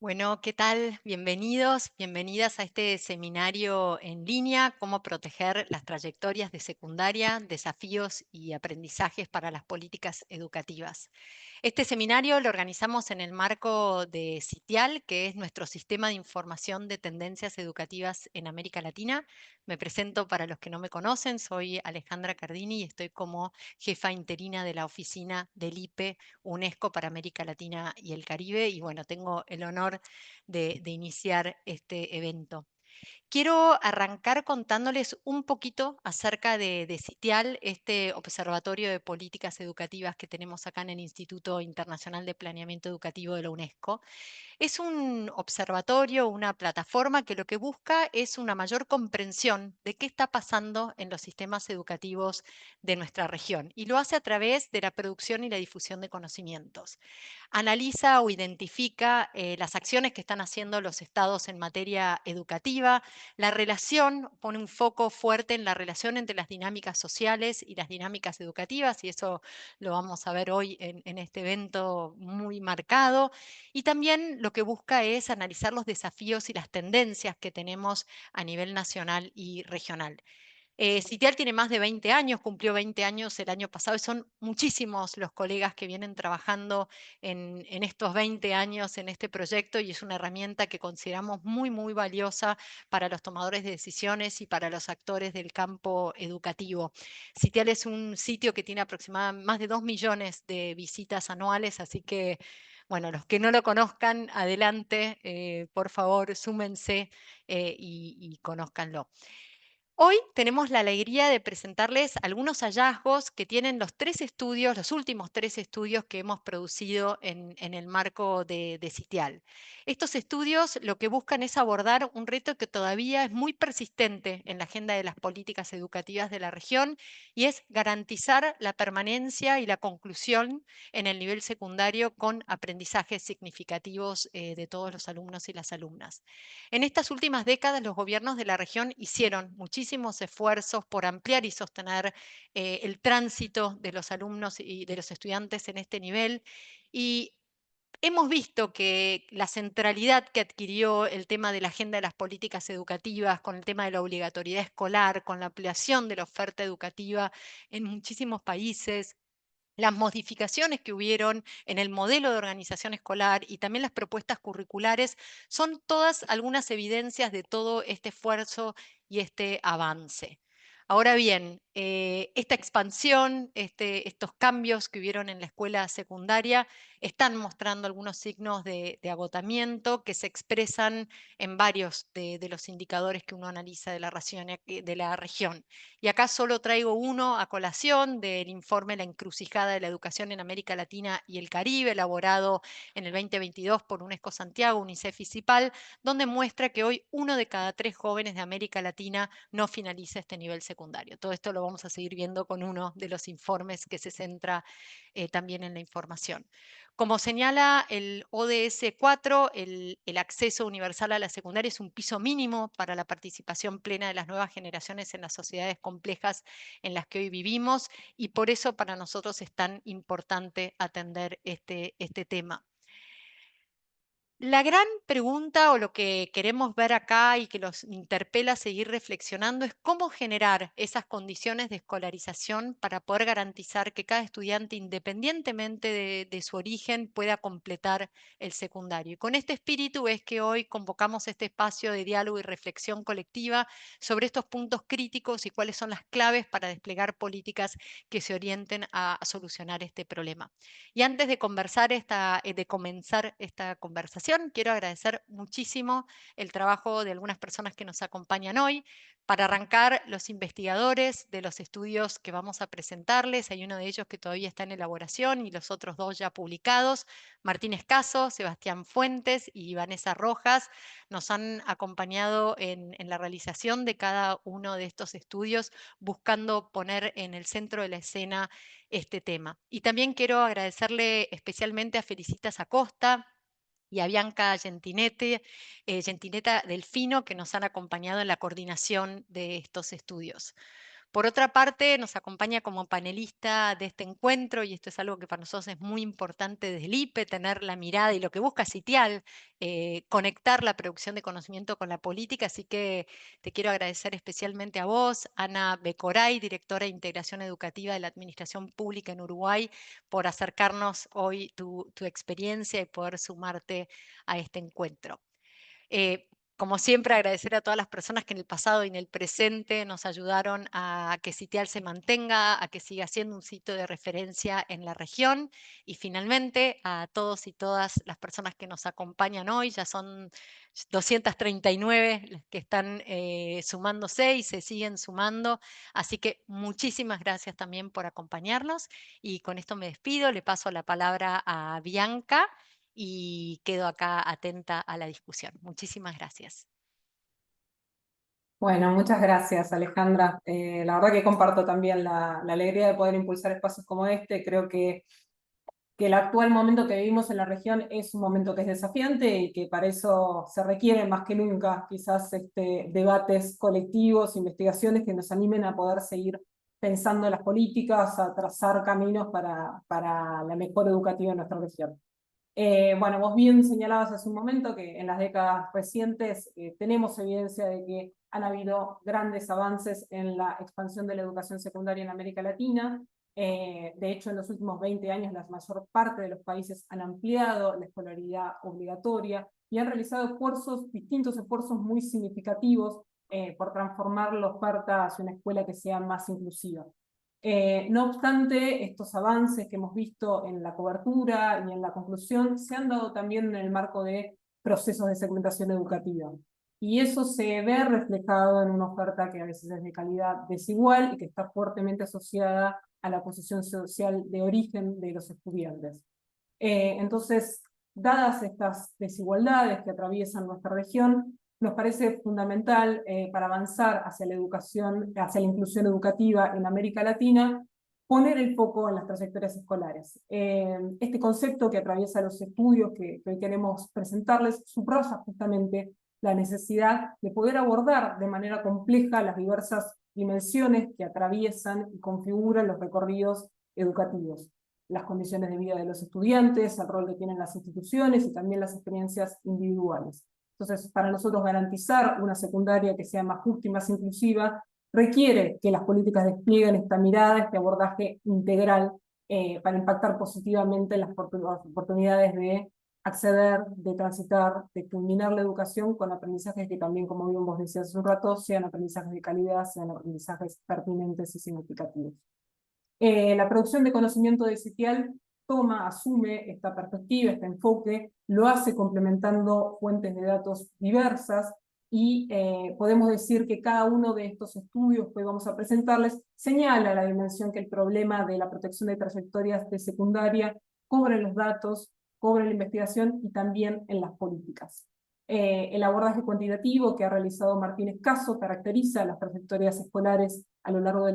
Bueno, ¿qué tal? Bienvenidos, bienvenidas a este seminario en línea, cómo proteger las trayectorias de secundaria, desafíos y aprendizajes para las políticas educativas. Este seminario lo organizamos en el marco de CITIAL, que es nuestro sistema de información de tendencias educativas en América Latina. Me presento para los que no me conocen, soy Alejandra Cardini y estoy como jefa interina de la oficina del IPE UNESCO para América Latina y el Caribe. Y bueno, tengo el honor de iniciar este evento. Quiero arrancar contándoles un poquito acerca de CITIAL, este observatorio de políticas educativas que tenemos acá en el Instituto Internacional de Planeamiento Educativo de la UNESCO. Es un observatorio, una plataforma que lo que busca es una mayor comprensión de qué está pasando en los sistemas educativos de nuestra región y lo hace a través de la producción y la difusión de conocimientos. Analiza o identifica las acciones que están haciendo los estados en materia educativa, la relación, pone un foco fuerte en la relación entre las dinámicas sociales y las dinámicas educativas, y eso lo vamos a ver hoy en este evento muy marcado. Y también lo que busca es analizar los desafíos y las tendencias que tenemos a nivel nacional y regional. CITIAL tiene más de 20 años, cumplió 20 años el año pasado y son muchísimos los colegas que vienen trabajando en estos 20 años en este proyecto y es una herramienta que consideramos muy, muy valiosa para los tomadores de decisiones y para los actores del campo educativo. CITIAL es un sitio que tiene aproximadamente más de 2 millones de visitas anuales, así que bueno, los que no lo conozcan, adelante, por favor, súmense y conózcanlo. Hoy tenemos la alegría de presentarles algunos hallazgos que tienen los tres estudios, los últimos tres estudios que hemos producido en el marco de CITIAL. Estos estudios lo que buscan es abordar un reto que todavía es muy persistente en la agenda de las políticas educativas de la región y es garantizar la permanencia y la conclusión en el nivel secundario con aprendizajes significativos de todos los alumnos y las alumnas. En estas últimas décadas, los gobiernos de la región hicieron muchísimos esfuerzos por ampliar y sostener el tránsito de los alumnos y de los estudiantes en este nivel. Y hemos visto que la centralidad que adquirió el tema de la agenda de las políticas educativas, con el tema de la obligatoriedad escolar, con la ampliación de la oferta educativa en muchísimos países, las modificaciones que hubieron en el modelo de organización escolar y también las propuestas curriculares son todas algunas evidencias de todo este esfuerzo y este avance. Ahora bien, esta expansión, estos cambios que hubieron en la escuela secundaria están mostrando algunos signos de agotamiento que se expresan en varios de los indicadores que uno analiza de la región. Y acá solo traigo uno a colación del informe La encrucijada de la educación en América Latina y el Caribe, elaborado en el 2022 por UNESCO Santiago, UNICEF y CIPAL, donde muestra que hoy uno de cada tres jóvenes de América Latina no finaliza este nivel secundario. Todo esto lo vamos a seguir viendo con uno de los informes que se centra también en la información. Como señala el ODS 4, el acceso universal a la secundaria es un piso mínimo para la participación plena de las nuevas generaciones en las sociedades complejas en las que hoy vivimos y por eso para nosotros es tan importante atender este tema. La gran pregunta o lo que queremos ver acá y que los interpela a seguir reflexionando es cómo generar esas condiciones de escolarización para poder garantizar que cada estudiante, independientemente de su origen, pueda completar el secundario. Y con este espíritu es que hoy convocamos este espacio de diálogo y reflexión colectiva sobre estos puntos críticos y cuáles son las claves para desplegar políticas que se orienten a solucionar este problema. Y antes de comenzar esta conversación, quiero agradecer muchísimo el trabajo de algunas personas que nos acompañan hoy. Para arrancar, los investigadores de los estudios que vamos a presentarles, hay uno de ellos que todavía está en elaboración y los otros dos ya publicados, Martín Escaso, Sebastián Fuentes y Vanessa Rojas, nos han acompañado en la realización de cada uno de estos estudios, buscando poner en el centro de la escena este tema. Y también quiero agradecerle especialmente a Felicitas Acosta y a Bianca Gentineta Delfino, que nos han acompañado en la coordinación de estos estudios. Por otra parte, nos acompaña como panelista de este encuentro, y esto es algo que para nosotros es muy importante desde el IPE, tener la mirada y lo que busca Citial, conectar la producción de conocimiento con la política. Así que te quiero agradecer especialmente a vos, Ana Becoray, directora de Integración Educativa de la Administración Pública en Uruguay, por acercarnos hoy tu experiencia y poder sumarte a este encuentro. Como siempre, agradecer a todas las personas que en el pasado y en el presente nos ayudaron a que Sitial se mantenga, a que siga siendo un sitio de referencia en la región. Y finalmente, a todos y todas las personas que nos acompañan hoy, ya son 239 las que están sumándose y se siguen sumando. Así que muchísimas gracias también por acompañarnos. Y con esto me despido, le paso la palabra a Bianca y quedo acá atenta a la discusión. Muchísimas gracias. Bueno, muchas gracias, Alejandra. La verdad que comparto también la alegría de poder impulsar espacios como este. Creo que el actual momento que vivimos en la región es un momento que es desafiante y que para eso se requieren más que nunca quizás debates colectivos, investigaciones que nos animen a poder seguir pensando en las políticas, a trazar caminos para la mejor educativa en nuestra región. Bueno, vos bien señalabas hace un momento que en las décadas recientes tenemos evidencia de que han habido grandes avances en la expansión de la educación secundaria en América Latina. De hecho, en los últimos 20 años la mayor parte de los países han ampliado la escolaridad obligatoria y han realizado esfuerzos, distintos esfuerzos muy significativos por transformar la oferta hacia una escuela que sea más inclusiva. No obstante, estos avances que hemos visto en la cobertura y en la conclusión se han dado también en el marco de procesos de segmentación educativa. Y eso se ve reflejado en una oferta que a veces es de calidad desigual y que está fuertemente asociada a la posición social de origen de los estudiantes. Entonces, dadas estas desigualdades que atraviesan nuestra región, nos parece fundamental para avanzar hacia la educación, hacia la inclusión educativa en América Latina, poner el foco en las trayectorias escolares. Este concepto que atraviesa los estudios que hoy queremos presentarles subraya justamente la necesidad de poder abordar de manera compleja las diversas dimensiones que atraviesan y configuran los recorridos educativos, las condiciones de vida de los estudiantes, el rol que tienen las instituciones y también las experiencias individuales. Entonces, para nosotros garantizar una secundaria que sea más justa y más inclusiva, requiere que las políticas desplieguen esta mirada, este abordaje integral para impactar positivamente en las oportunidades de acceder, de transitar, de culminar la educación con aprendizajes que también, como bien vos decías hace un rato, sean aprendizajes de calidad, sean aprendizajes pertinentes y significativos. La producción de conocimiento de Citial asume esta perspectiva, este enfoque, lo hace complementando fuentes de datos diversas y podemos decir que cada uno de estos estudios que hoy vamos a presentarles señala la dimensión que el problema de la protección de trayectorias de secundaria cobra en los datos, cobra en la investigación y también en las políticas. El abordaje cuantitativo que ha realizado Martínez Caso caracteriza las trayectorias escolares a lo largo de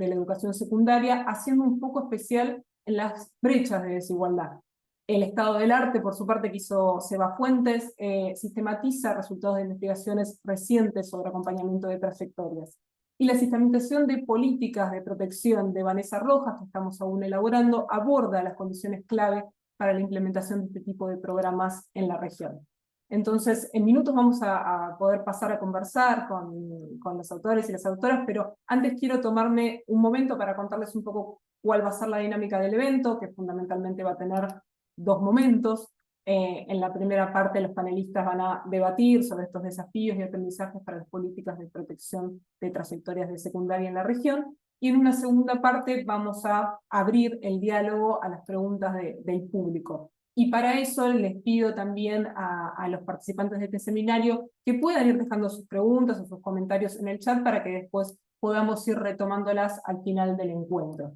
la educación secundaria, haciendo un foco especial en las brechas de desigualdad. El estado del arte, por su parte, que hizo Seba Fuentes, sistematiza resultados de investigaciones recientes sobre acompañamiento de trayectorias. Y la sistematización de políticas de protección de Vanessa Rojas, que estamos aún elaborando, aborda las condiciones clave para la implementación de este tipo de programas en la región. Entonces, en minutos vamos a poder pasar a conversar con los autores y las autoras, pero antes quiero tomarme un momento para contarles un poco cuál va a ser la dinámica del evento, que fundamentalmente va a tener dos momentos. En la primera parte los panelistas van a debatir sobre estos desafíos y aprendizajes para las políticas de protección de trayectorias de secundaria en la región, y en una segunda parte vamos a abrir el diálogo a las preguntas del público. Y para eso les pido también a los participantes de este seminario que puedan ir dejando sus preguntas o sus comentarios en el chat para que después podamos ir retomándolas al final del encuentro.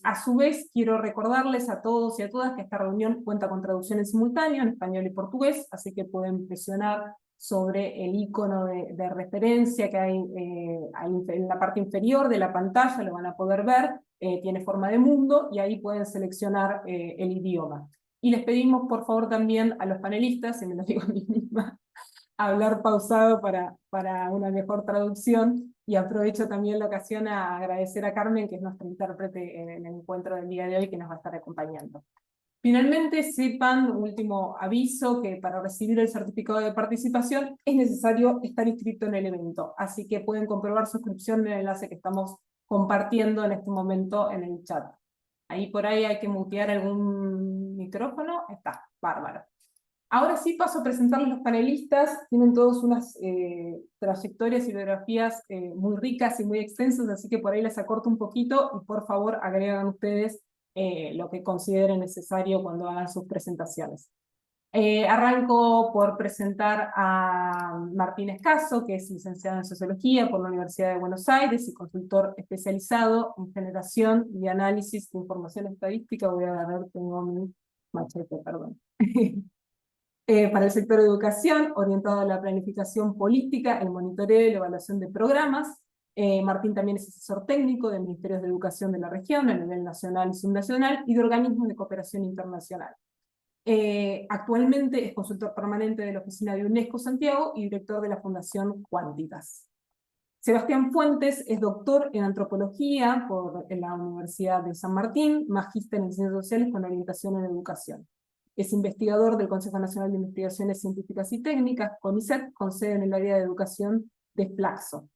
A su vez, quiero recordarles a todos y a todas que esta reunión cuenta con traducción en simultáneo en español y portugués, así que pueden presionar sobre el icono de referencia que hay en la parte inferior de la pantalla, lo van a poder ver, tiene forma de mundo y ahí pueden seleccionar el idioma. Y les pedimos por favor también a los panelistas, y me lo digo a mí misma, hablar pausado para una mejor traducción, y aprovecho también la ocasión a agradecer a Carmen, que es nuestra intérprete en el encuentro del día de hoy, que nos va a estar acompañando. Finalmente, sepan, último aviso, que para recibir el certificado de participación es necesario estar inscrito en el evento, así que pueden comprobar su inscripción en el enlace que estamos compartiendo en este momento en el chat. Ahí por ahí hay que mutear algún micrófono, está, bárbaro. Ahora sí paso a presentarles los panelistas. Tienen todos unas trayectorias y biografías muy ricas y muy extensas, así que por ahí les acorto un poquito y por favor agregan ustedes lo que consideren necesario cuando hagan sus presentaciones. Arranco por presentar a Martín Escaso, que es licenciado en Sociología por la Universidad de Buenos Aires y consultor especializado en generación y análisis de información estadística. Voy a agarrar, tengo mi machete, perdón. Para el sector de educación, orientado a la planificación política, el monitoreo y la evaluación de programas. Martín también es asesor técnico de ministerios de educación de la región, a nivel nacional y subnacional, y de organismos de cooperación internacional. Actualmente es consultor permanente de la oficina de UNESCO Santiago y director de la Fundación Cuánticas. Sebastián Fuentes es doctor en antropología por la Universidad de San Martín, magíster en ciencias sociales con orientación en educación. Es investigador del Consejo Nacional de Investigaciones Científicas y Técnicas, CONICET, con sede en el área de educación de Flaxo.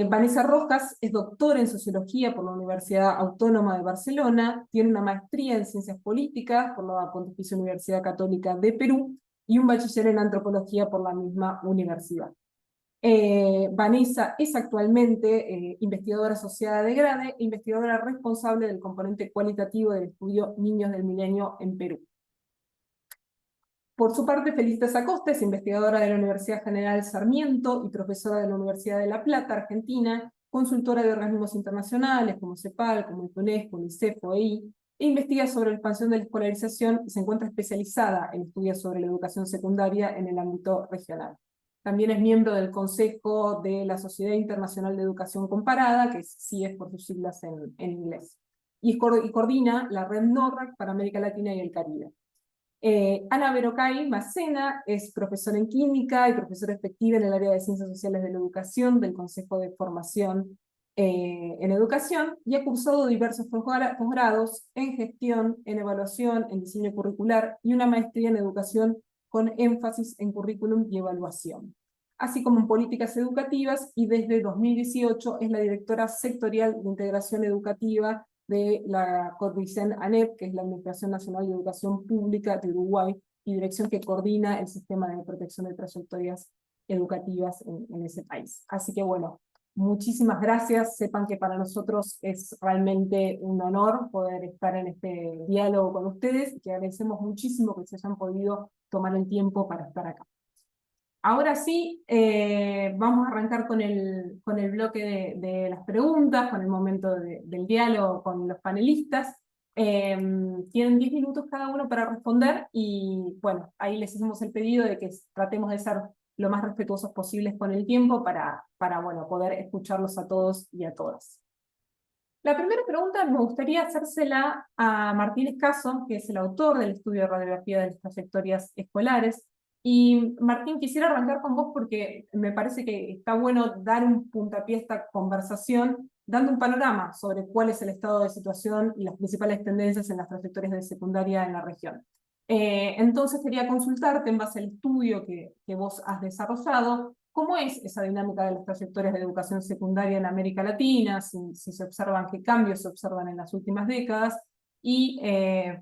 Vanessa Rojas es doctora en Sociología por la Universidad Autónoma de Barcelona, tiene una maestría en Ciencias Políticas por la Pontificia Universidad Católica de Perú y un bachiller en Antropología por la misma universidad. Vanessa es actualmente investigadora asociada de GRADE e investigadora responsable del componente cualitativo del estudio Niños del Milenio en Perú. Por su parte, Felicitas Acosta es investigadora de la Universidad General Sarmiento y profesora de la Universidad de La Plata, Argentina, consultora de organismos internacionales como CEPAL, como UNESCO, UNICEF, OEI, e investiga sobre la expansión de la escolarización y se encuentra especializada en estudios sobre la educación secundaria en el ámbito regional. También es miembro del Consejo de la Sociedad Internacional de Educación Comparada, que sí es por sus siglas en inglés, y coordina la red NORRAC para América Latina y el Caribe. Ana Berocay Macena es profesora en química y profesora efectiva en el área de Ciencias Sociales de la Educación del Consejo de Formación en Educación y ha cursado diversos posgrados en gestión, en evaluación, en diseño curricular y una maestría en educación con énfasis en currículum y evaluación, así como en políticas educativas, y desde 2018 es la directora sectorial de integración educativa de la CODICEN-ANEP, que es la Administración Nacional de Educación Pública de Uruguay, y dirección que coordina el sistema de protección de trayectorias educativas en ese país. Así que bueno, muchísimas gracias. Sepan que para nosotros es realmente un honor poder estar en este diálogo con ustedes, y que agradecemos muchísimo que se hayan podido tomar el tiempo para estar acá. Ahora sí, vamos a arrancar con el bloque de las preguntas, con el momento del diálogo con los panelistas. Tienen 10 minutos cada uno para responder y bueno, ahí les hacemos el pedido de que tratemos de ser lo más respetuosos posibles con el tiempo para bueno, poder escucharlos a todos y a todas. La primera pregunta me gustaría hacérsela a Martín Escaso, que es el autor del estudio de radiografía de las trayectorias escolares. Y Martín, quisiera arrancar con vos porque me parece que está bueno dar un puntapié a esta conversación, dando un panorama sobre cuál es el estado de situación y las principales tendencias en las trayectorias de secundaria en la región. Entonces quería consultarte, en base al estudio que vos has desarrollado, ¿cómo es esa dinámica de las trayectorias de educación secundaria en América Latina? Si se observan, qué cambios se observan en las últimas décadas. Y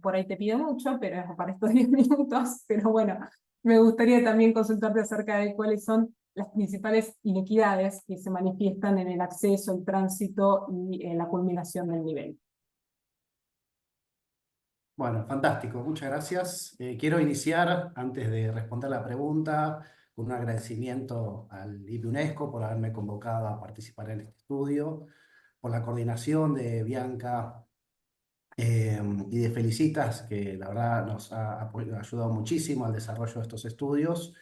por ahí te pido mucho, pero para estos 10 minutos, pero bueno, me gustaría también consultarte acerca de cuáles son las principales inequidades que se manifiestan en el acceso, el tránsito y la culminación del nivel. Bueno, fantástico, muchas gracias. Quiero iniciar, antes de responder la pregunta, con un agradecimiento al IPI UNESCO por haberme convocado a participar en este estudio, por la coordinación de Bianca y de Felicitas, que la verdad nos ha ayudado muchísimo al desarrollo de estos estudios,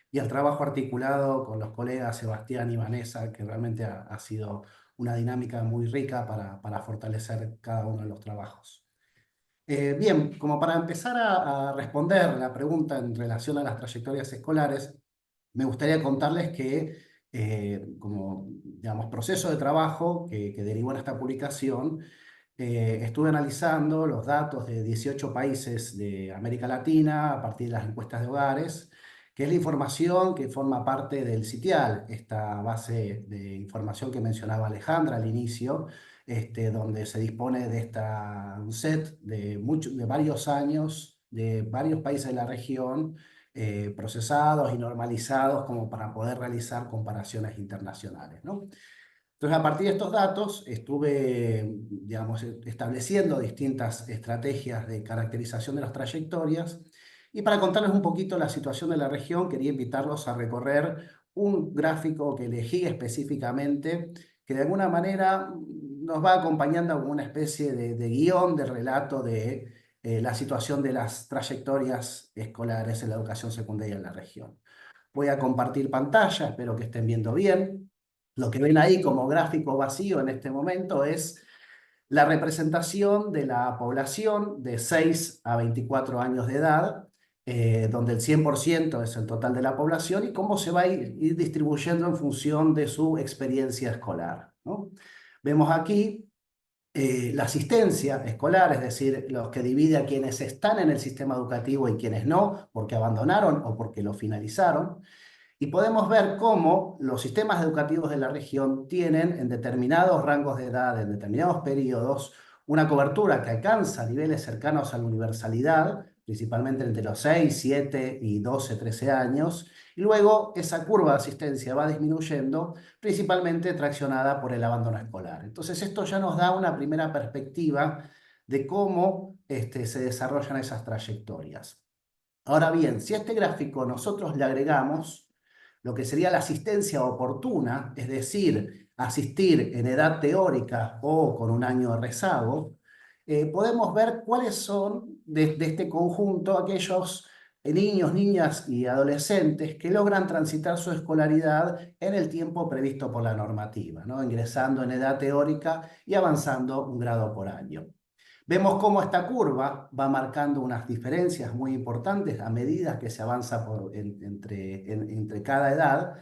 y al trabajo articulado con los colegas Sebastián y Vanessa, que realmente ha sido una dinámica muy rica para fortalecer cada uno de los trabajos. Bien, como para empezar a responder la pregunta en relación a las trayectorias escolares, me gustaría contarles que como digamos, proceso de trabajo que derivó en esta publicación, estuve analizando los datos de 18 países de América Latina a partir de las encuestas de hogares, que es la información que forma parte del Sitial, esta base de información que mencionaba Alejandra al inicio, donde se dispone de un set de varios años, de varios países de la región, procesados y normalizados como para poder realizar comparaciones internacionales, ¿no? Entonces, a partir de estos datos, estuve, digamos, estableciendo distintas estrategias de caracterización de las trayectorias. Y para contarles un poquito la situación de la región, quería invitarlos a recorrer un gráfico que elegí específicamente, que de alguna manera nos va acompañando como una especie de guión, de relato de la situación de las trayectorias escolares en la educación secundaria en la región. Voy a compartir pantalla, espero que estén viendo bien. Lo que ven ahí como gráfico vacío en este momento es la representación de la población de 6 a 24 años de edad, donde el 100% es el total de la población, y cómo se va a ir distribuyendo en función de su experiencia escolar, ¿no? Vemos aquí la asistencia escolar, es decir, los que divide a quienes están en el sistema educativo y quienes no, porque abandonaron o porque lo finalizaron. Y podemos ver cómo los sistemas educativos de la región tienen en determinados rangos de edad, en determinados periodos, una cobertura que alcanza niveles cercanos a la universalidad, principalmente entre los 6, 7 y 12, 13 años, y luego esa curva de asistencia va disminuyendo, principalmente traccionada por el abandono escolar. Entonces esto ya nos da una primera perspectiva de cómo se desarrollan esas trayectorias. Ahora bien, si a este gráfico nosotros le agregamos lo que sería la asistencia oportuna, es decir, asistir en edad teórica o con un año de rezago, podemos ver cuáles son de este conjunto aquellos niños, niñas y adolescentes que logran transitar su escolaridad en el tiempo previsto por la normativa, ¿no? Ingresando en edad teórica y avanzando un grado por año. Vemos cómo esta curva va marcando unas diferencias muy importantes a medida que se avanza entre cada edad,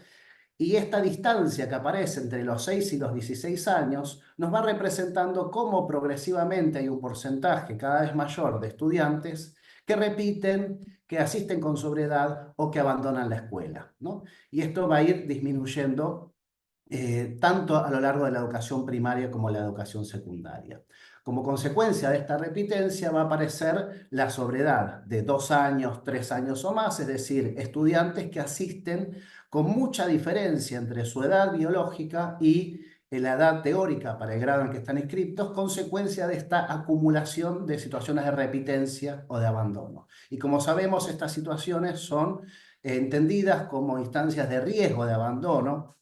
y esta distancia que aparece entre los 6 y los 16 años nos va representando cómo progresivamente hay un porcentaje cada vez mayor de estudiantes que repiten, que asisten con sobriedad o que abandonan la escuela, ¿no? Y esto va a ir disminuyendo tanto a lo largo de la educación primaria como la educación secundaria. Como consecuencia de esta repitencia va a aparecer la sobriedad de 2 años, 3 años o más, es decir, estudiantes que asisten con mucha diferencia entre su edad biológica y la edad teórica para el grado en el que están inscritos, consecuencia de esta acumulación de situaciones de repitencia o de abandono. Y como sabemos, estas situaciones son entendidas como instancias de riesgo de abandono,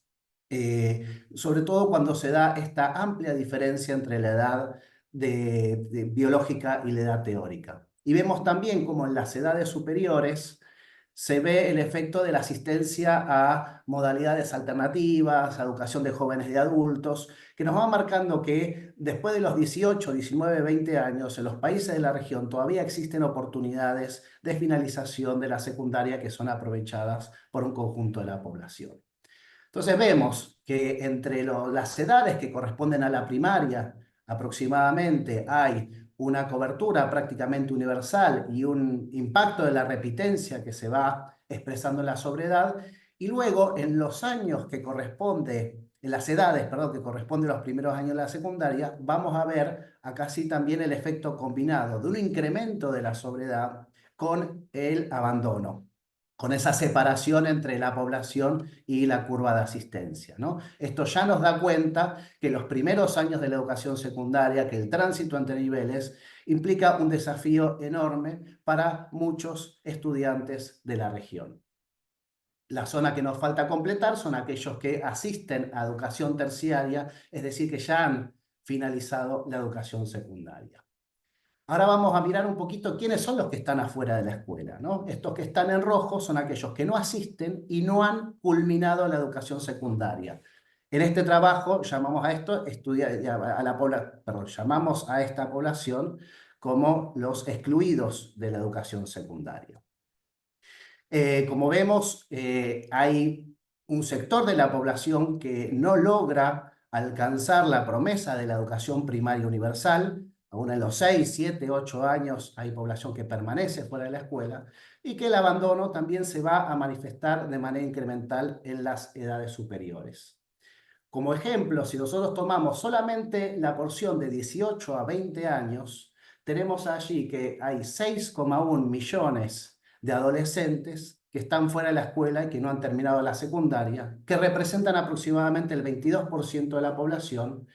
sobre todo cuando se da esta amplia diferencia entre la edad biológica y la edad teórica. Y vemos también como en las edades superiores se ve el efecto de la asistencia a modalidades alternativas, a educación de jóvenes y de adultos, que nos va marcando que después de los 18, 19, 20 años, en los países de la región todavía existen oportunidades de finalización de la secundaria que son aprovechadas por un conjunto de la población. Entonces vemos que entre las edades que corresponden a la primaria, aproximadamente hay una cobertura prácticamente universal y un impacto de la repitencia que se va expresando en la sobriedad, y luego en los años que corresponde, en las edades, perdón, que corresponden a los primeros años de la secundaria, vamos a ver acá sí también el efecto combinado de un incremento de la sobriedad con el abandono, con esa separación entre la población y la curva de asistencia, ¿no? Esto ya nos da cuenta que los primeros años de la educación secundaria, que el tránsito entre niveles, implica un desafío enorme para muchos estudiantes de la región. La zona que nos falta completar son aquellos que asisten a educación terciaria, es decir, que ya han finalizado la educación secundaria. Ahora vamos a mirar un poquito quiénes son los que están afuera de la escuela, ¿no? Estos que están en rojo son aquellos que no asisten y no han culminado la educación secundaria. En este trabajo llamamos a esto llamamos a esta población como los excluidos de la educación secundaria. Como vemos, hay un sector de la población que no logra alcanzar la promesa de la educación primaria universal. Aún en los 6, 7, 8 años hay población que permanece fuera de la escuela y que el abandono también se va a manifestar de manera incremental en las edades superiores. Como ejemplo, si nosotros tomamos solamente la porción de 18 a 20 años, tenemos allí que hay 6,1 millones de adolescentes que están fuera de la escuela y que no han terminado la secundaria, que representan aproximadamente el 22% de la población,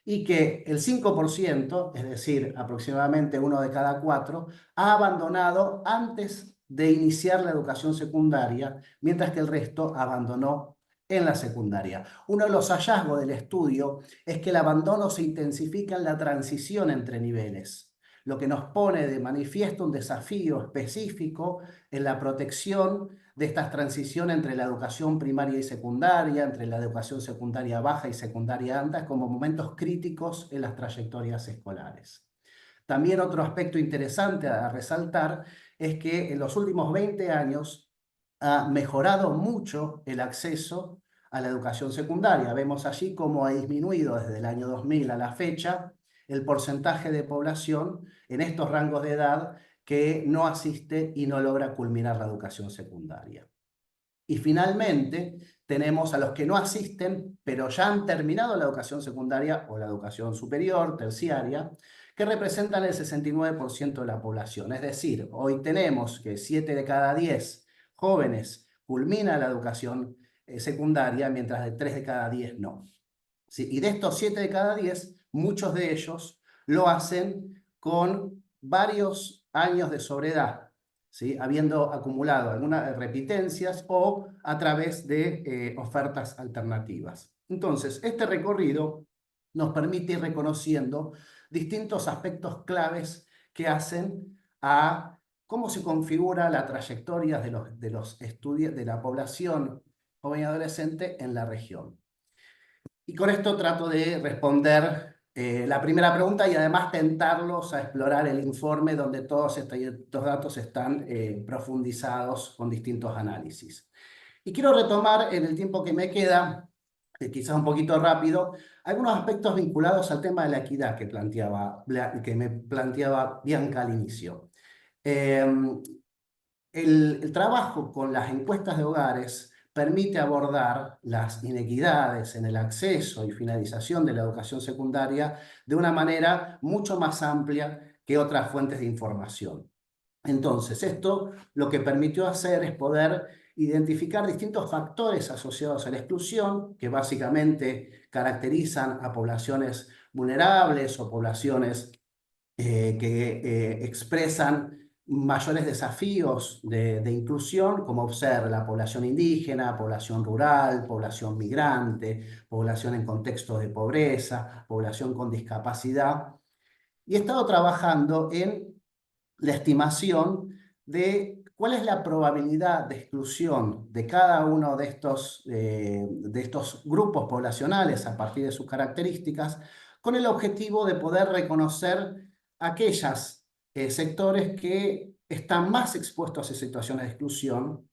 y que el 5%, es decir, aproximadamente 1 de cada 4, ha abandonado antes de iniciar la educación secundaria, mientras que el resto abandonó en la secundaria. Uno de los hallazgos del estudio es que el abandono se intensifica en la transición entre niveles, lo que nos pone de manifiesto un desafío específico en la protección de estas transiciones entre la educación primaria y secundaria, entre la educación secundaria baja y secundaria alta, como momentos críticos en las trayectorias escolares. También otro aspecto interesante a resaltar es que en los últimos 20 años ha mejorado mucho el acceso a la educación secundaria. Vemos allí cómo ha disminuido desde el año 2000 a la fecha el porcentaje de población en estos rangos de edad que no asiste y no logra culminar la educación secundaria. Y finalmente tenemos a los que no asisten, pero ya han terminado la educación secundaria o la educación superior, terciaria, que representan el 69% de la población. Es decir, hoy tenemos que 7 de cada 10 jóvenes culminan la educación secundaria, mientras de 3 de cada 10 no. ¿Sí? Y de estos 7 de cada 10, muchos de ellos lo hacen con varios años de sobriedad, ¿sí? Habiendo acumulado algunas repitencias o a través de ofertas alternativas. Entonces, este recorrido nos permite ir reconociendo distintos aspectos claves que hacen a cómo se configura la trayectoria de los estudios de la población joven y adolescente en la región. Y con esto trato de responder la primera pregunta y además tentarlos a explorar el informe donde todos estos datos están profundizados con distintos análisis. Y quiero retomar en el tiempo que me queda, quizás un poquito rápido, algunos aspectos vinculados al tema de la equidad que me planteaba Bianca al inicio. El trabajo con las encuestas de hogares permite abordar las inequidades en el acceso y finalización de la educación secundaria de una manera mucho más amplia que otras fuentes de información. Entonces, esto lo que permitió hacer es poder identificar distintos factores asociados a la exclusión, que básicamente caracterizan a poblaciones vulnerables o poblaciones que expresan mayores desafíos de inclusión, como observa la población indígena, población rural, población migrante, población en contextos de pobreza, población con discapacidad. Y he estado trabajando en la estimación de cuál es la probabilidad de exclusión de cada uno de estos grupos poblacionales a partir de sus características, con el objetivo de poder reconocer aquellos sectores que están más expuestos a situaciones de exclusión.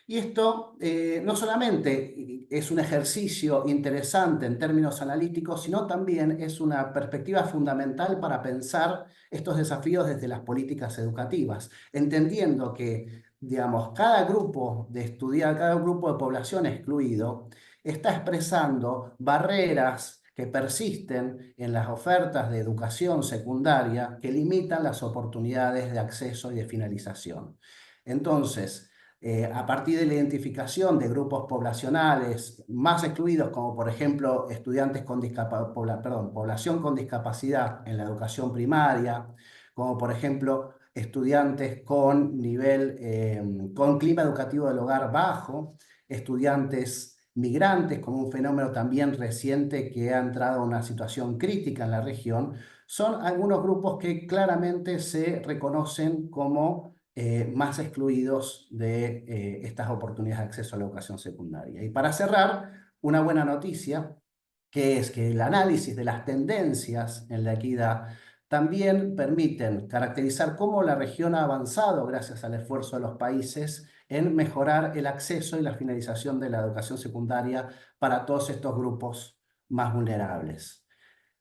Y esto no solamente es un ejercicio interesante en términos analíticos, sino también es una perspectiva fundamental para pensar estos desafíos desde las políticas educativas, entendiendo que, digamos, cada grupo cada grupo de población excluido está expresando barreras que persisten en las ofertas de educación secundaria que limitan las oportunidades de acceso y de finalización. Entonces, a partir de la identificación de grupos poblacionales más excluidos, como por ejemplo estudiantes con población con discapacidad en la educación primaria, como por ejemplo estudiantes con con clima educativo del hogar bajo, estudiantes migrantes, como un fenómeno también reciente que ha entrado a una situación crítica en la región, son algunos grupos que claramente se reconocen como más excluidos de estas oportunidades de acceso a la educación secundaria. Y para cerrar, una buena noticia, que es que el análisis de las tendencias en la equidad también permiten caracterizar cómo la región ha avanzado gracias al esfuerzo de los países en mejorar el acceso y la finalización de la educación secundaria para todos estos grupos más vulnerables.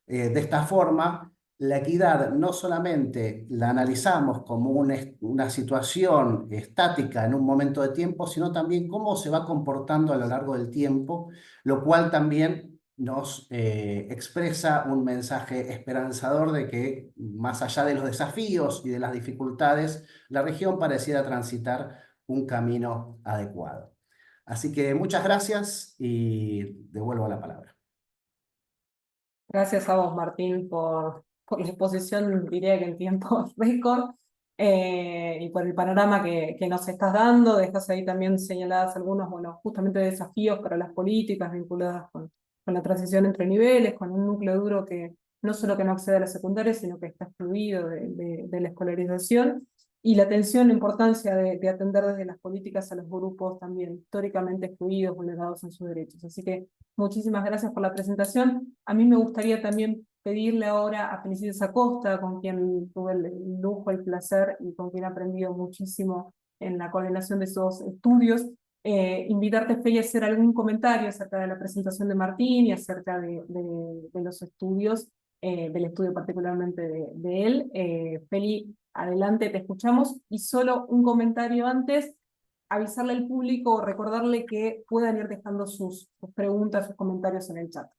De esta forma, la equidad no solamente la analizamos como una situación estática en un momento de tiempo, sino también cómo se va comportando a lo largo del tiempo, lo cual también nos expresa un mensaje esperanzador de que, más allá de los desafíos y de las dificultades, la región pareciera transitar un camino adecuado. Así que muchas gracias y devuelvo la palabra. Gracias a vos, Martín, por la exposición, diría que en tiempo récord, y por el panorama que nos estás dando. Dejas ahí también señaladas algunos, bueno, justamente desafíos para las políticas vinculadas con la transición entre niveles, con un núcleo duro que no solo que no accede a la secundaria, sino que está excluido de la escolarización, y la atención, la importancia de atender desde las políticas a los grupos también históricamente excluidos, vulnerados en sus derechos. Así que muchísimas gracias por la presentación. A mí me gustaría también pedirle ahora a Felicitas Acosta, con quien tuve el lujo, el placer y con quien he aprendido muchísimo en la coordinación de esos estudios, invitarte, Feli, a hacer algún comentario acerca de la presentación de Martín y acerca de los estudios, del estudio particularmente de él. Feli, adelante, te escuchamos. Y solo un comentario antes: avisarle al público, recordarle que puedan ir dejando sus preguntas, sus comentarios en el chat.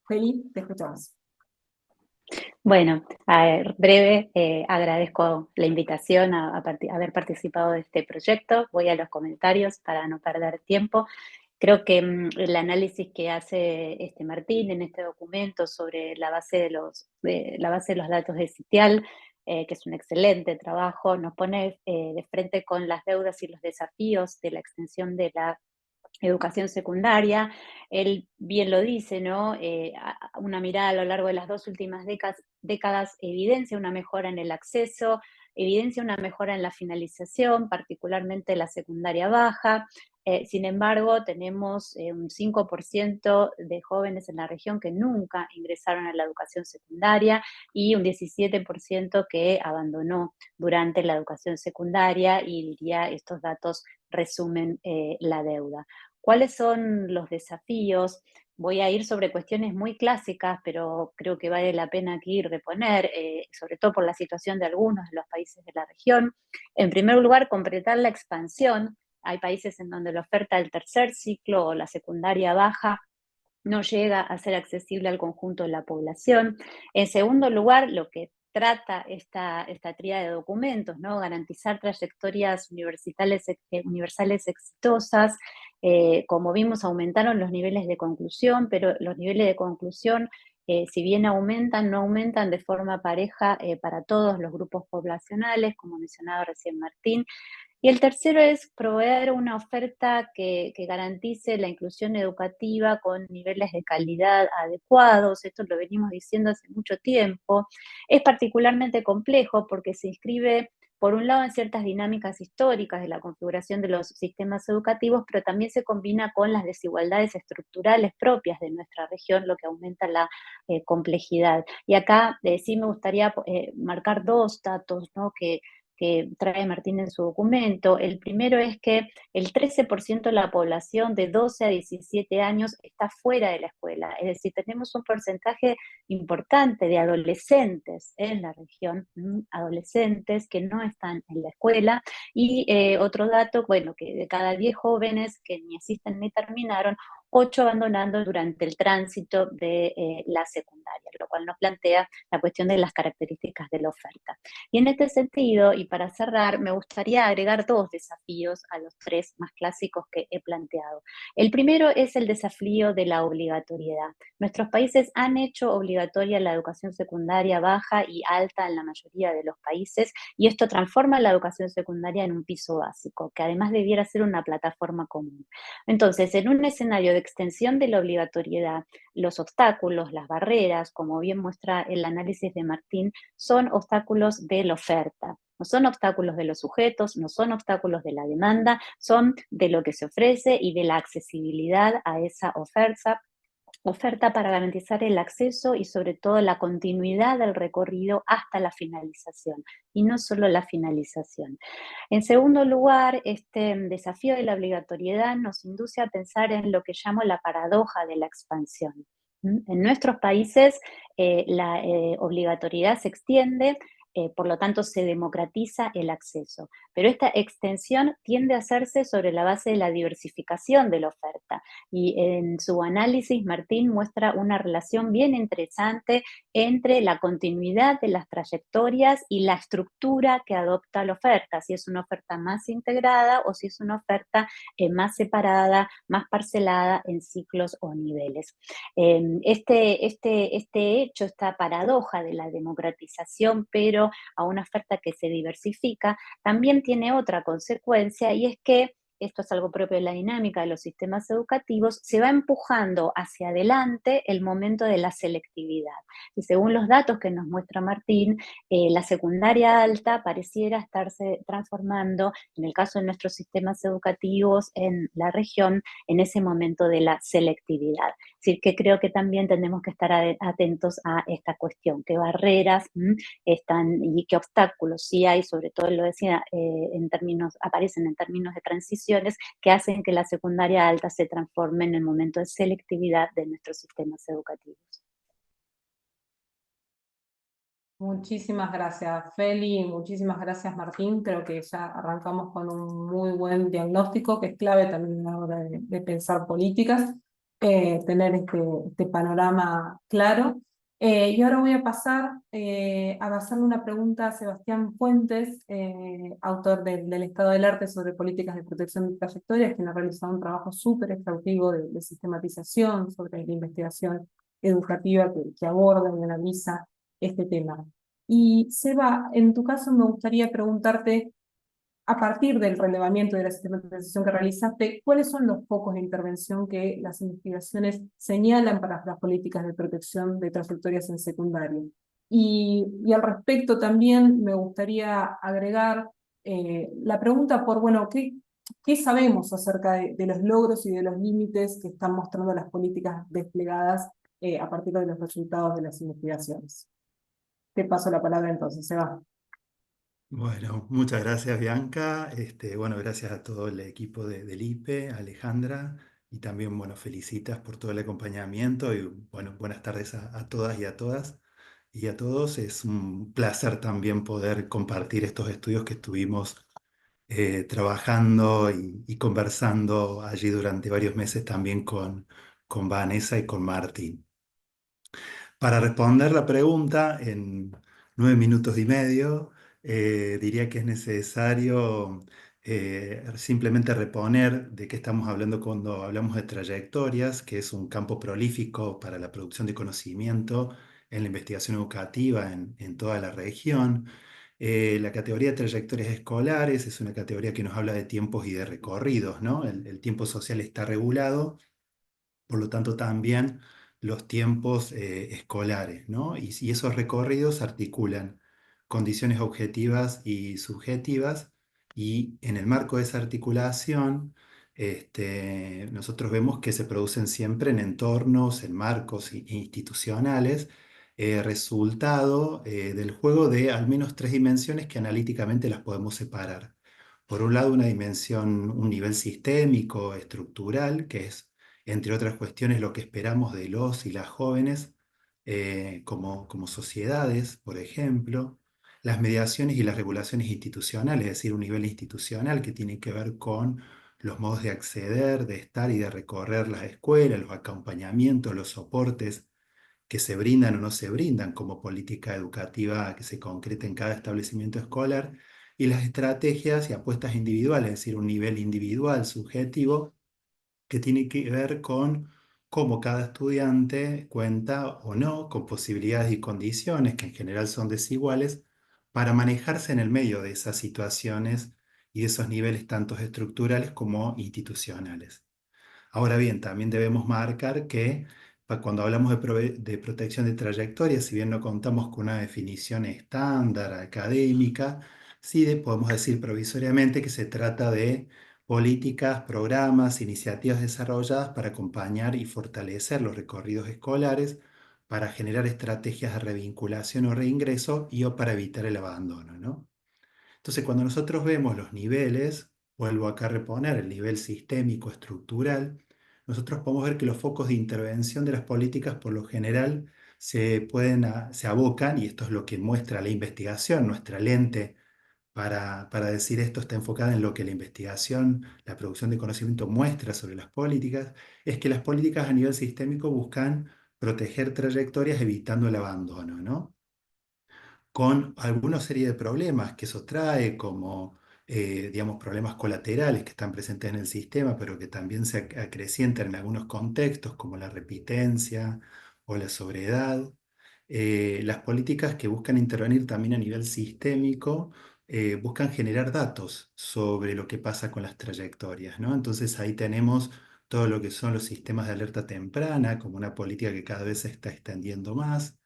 Feli, te escuchamos. Bueno, a ver, breve, agradezco la invitación a haber participado de este proyecto. Voy a los comentarios para no perder tiempo. Creo que el análisis que hace Martín en este documento sobre la base de los datos de Sitial, que es un excelente trabajo, nos pone de frente con las deudas y los desafíos de la extensión de la educación secundaria. Él bien lo dice, ¿no? Una mirada a lo largo de las 2 últimas décadas evidencia una mejora en el acceso, evidencia una mejora en la finalización, particularmente la secundaria baja. Sin embargo, tenemos un 5% de jóvenes en la región que nunca ingresaron a la educación secundaria y un 17% que abandonó durante la educación secundaria, y diría estos datos resumen la deuda. ¿Cuáles son los desafíos? Voy a ir sobre cuestiones muy clásicas, pero creo que vale la pena aquí reponer, sobre todo por la situación de algunos de los países de la región. En primer lugar, completar la expansión. Hay países en donde la oferta del tercer ciclo o la secundaria baja no llega a ser accesible al conjunto de la población. En segundo lugar, lo que trata esta tríada de documentos, ¿no? Garantizar trayectorias universales exitosas. Como vimos, aumentaron los niveles de conclusión, pero los niveles de conclusión, si bien aumentan, no aumentan de forma pareja para todos los grupos poblacionales, como mencionaba recién Martín. Y el tercero es proveer una oferta que garantice la inclusión educativa con niveles de calidad adecuados. Esto lo venimos diciendo hace mucho tiempo. Es particularmente complejo porque se inscribe, por un lado, en ciertas dinámicas históricas de la configuración de los sistemas educativos, pero también se combina con las desigualdades estructurales propias de nuestra región, lo que aumenta la complejidad. Y acá sí me gustaría marcar 2 datos, ¿no?, que trae Martín en su documento. El primero es que el 13% de la población de 12 a 17 años está fuera de la escuela, es decir, tenemos un porcentaje importante de adolescentes en la región, adolescentes que no están en la escuela. Y otro dato, bueno, que de cada 10 jóvenes que ni asisten ni terminaron, 8 abandonando durante el tránsito de la secundaria, lo cual nos plantea la cuestión de las características de la oferta. Y en este sentido, y para cerrar, me gustaría agregar 2 desafíos a los 3 más clásicos que he planteado. El primero es el desafío de la obligatoriedad. Nuestros países han hecho obligatoria la educación secundaria baja y alta en la mayoría de los países, y esto transforma la educación secundaria en un piso básico, que además debiera ser una plataforma común. Entonces, en un escenario de extensión de la obligatoriedad, los obstáculos, las barreras, como bien muestra el análisis de Martín, son obstáculos de la oferta. No son obstáculos de los sujetos, no son obstáculos de la demanda, son de lo que se ofrece y de la accesibilidad a esa oferta oferta para garantizar el acceso y sobre todo la continuidad del recorrido hasta la finalización, y no solo la finalización. En segundo lugar, este desafío de la obligatoriedad nos induce a pensar en lo que llamo la paradoja de la expansión. En nuestros países la obligatoriedad se extiende, por lo tanto se democratiza el acceso, pero esta extensión tiende a hacerse sobre la base de la diversificación de la oferta. Y en su análisis, Martín muestra una relación bien interesante entre la continuidad de las trayectorias y la estructura que adopta la oferta, si es una oferta más integrada o si es una oferta más separada, más parcelada en ciclos o niveles. Este hecho, esta paradoja de la democratización, pero a una oferta que se diversifica, también tiene otra consecuencia, y es que esto es algo propio de la dinámica de los sistemas educativos, se va empujando hacia adelante el momento de la selectividad. Y según los datos que nos muestra Martín, la secundaria alta pareciera estarse transformando, en el caso de nuestros sistemas educativos en la región, en ese momento de la selectividad. Es decir, que creo que también tenemos que estar atentos a esta cuestión, qué barreras están y qué obstáculos sí hay, sobre todo lo decía, aparecen en términos de transiciones que hacen que la secundaria alta se transforme en el momento de selectividad de nuestros sistemas educativos. Muchísimas gracias, Feli, muchísimas gracias, Martín. Creo que ya arrancamos con un muy buen diagnóstico, que es clave también a la hora de pensar políticas, tener este panorama claro. Y ahora voy a pasar a hacerle una pregunta a Sebastián Fuentes, autor del Estado del Arte sobre políticas de protección de trayectorias, quien ha realizado un trabajo súper exhaustivo de sistematización sobre la investigación educativa que aborda y analiza este tema. Y Seba, en tu caso me gustaría preguntarte, a partir del relevamiento de la sistematización que realizaste, ¿cuáles son los focos de intervención que las investigaciones señalan para las políticas de protección de trayectorias en secundaria? Y al respecto también me gustaría agregar la pregunta por, bueno, ¿qué sabemos acerca de los logros y de los límites que están mostrando las políticas desplegadas a partir de los resultados de las investigaciones? Te paso la palabra entonces, Seba. Bueno, muchas gracias Bianca. Bueno, gracias a todo el equipo del IPE, Alejandra, y también, bueno, felicitas por todo el acompañamiento y, bueno, buenas tardes a todas y a todas y a todos. Es un placer también poder compartir estos estudios que estuvimos trabajando y conversando allí durante varios meses también con Vanessa y con Martín. Para responder la pregunta en 9 minutos y medio, diría que es necesario simplemente reponer de qué estamos hablando cuando hablamos de trayectorias, que es un campo prolífico para la producción de conocimiento en la investigación educativa en toda la región. La categoría de trayectorias escolares es una categoría que nos habla de tiempos y de recorridos, ¿no? El tiempo social está regulado, por lo tanto también los tiempos escolares, ¿no? Y esos recorridos articulan condiciones objetivas y subjetivas, y en el marco de esa articulación, nosotros vemos que se producen siempre en entornos, en marcos institucionales, resultado del juego de al menos tres dimensiones que analíticamente las podemos separar. Por un lado, una dimensión, un nivel sistémico, estructural, que es, entre otras cuestiones, lo que esperamos de los y las jóvenes como sociedades, por ejemplo. Las mediaciones y las regulaciones institucionales, es decir, un nivel institucional que tiene que ver con los modos de acceder, de estar y de recorrer las escuelas, los acompañamientos, los soportes que se brindan o no se brindan como política educativa que se concreta en cada establecimiento escolar, y las estrategias y apuestas individuales, es decir, un nivel individual, subjetivo, que tiene que ver con cómo cada estudiante cuenta o no con posibilidades y condiciones, que en general son desiguales, para manejarse en el medio de esas situaciones y de esos niveles tanto estructurales como institucionales. Ahora bien, también debemos marcar que cuando hablamos de protección de trayectorias, si bien no contamos con una definición estándar académica, sí podemos decir provisoriamente que se trata de políticas, programas, iniciativas desarrolladas para acompañar y fortalecer los recorridos escolares, para generar estrategias de revinculación o reingreso y o para evitar el abandono, ¿no? Entonces, cuando nosotros vemos los niveles, vuelvo acá a reponer el nivel sistémico estructural, nosotros podemos ver que los focos de intervención de las políticas por lo general se abocan, y esto es lo que muestra la investigación, nuestra lente para decir esto está enfocada en lo que la investigación, la producción de conocimiento muestra sobre las políticas, es que las políticas a nivel sistémico buscan proteger trayectorias evitando el abandono, ¿no? Con alguna serie de problemas que eso trae, como digamos, problemas colaterales que están presentes en el sistema, pero que también se acrecientan en algunos contextos, como la repitencia o la sobriedad. Las políticas que buscan intervenir también a nivel sistémico buscan generar datos sobre lo que pasa con las trayectorias, ¿no? Entonces ahí tenemos todo lo que son los sistemas de alerta temprana, como una política que cada vez se está extendiendo más.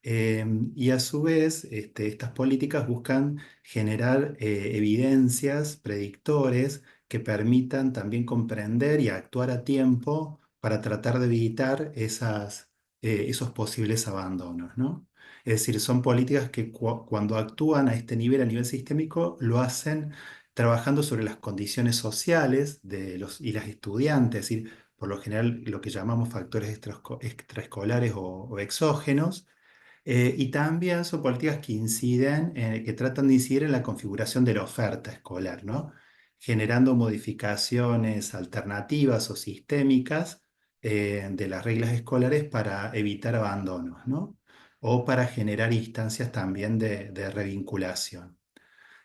Y a su vez, estas políticas buscan generar evidencias, predictores que permitan también comprender y actuar a tiempo para tratar de evitar esos posibles abandonos, ¿no? Es decir, son políticas que cuando actúan a este nivel, a nivel sistémico, lo hacen trabajando sobre las condiciones sociales de los y las estudiantes, es decir, por lo general lo que llamamos factores extraescolares o exógenos, y también son políticas que inciden, que tratan de incidir en la configuración de la oferta escolar, ¿no? Generando modificaciones alternativas o sistémicas de las reglas escolares para evitar abandonos, ¿no? O para generar instancias también de revinculación.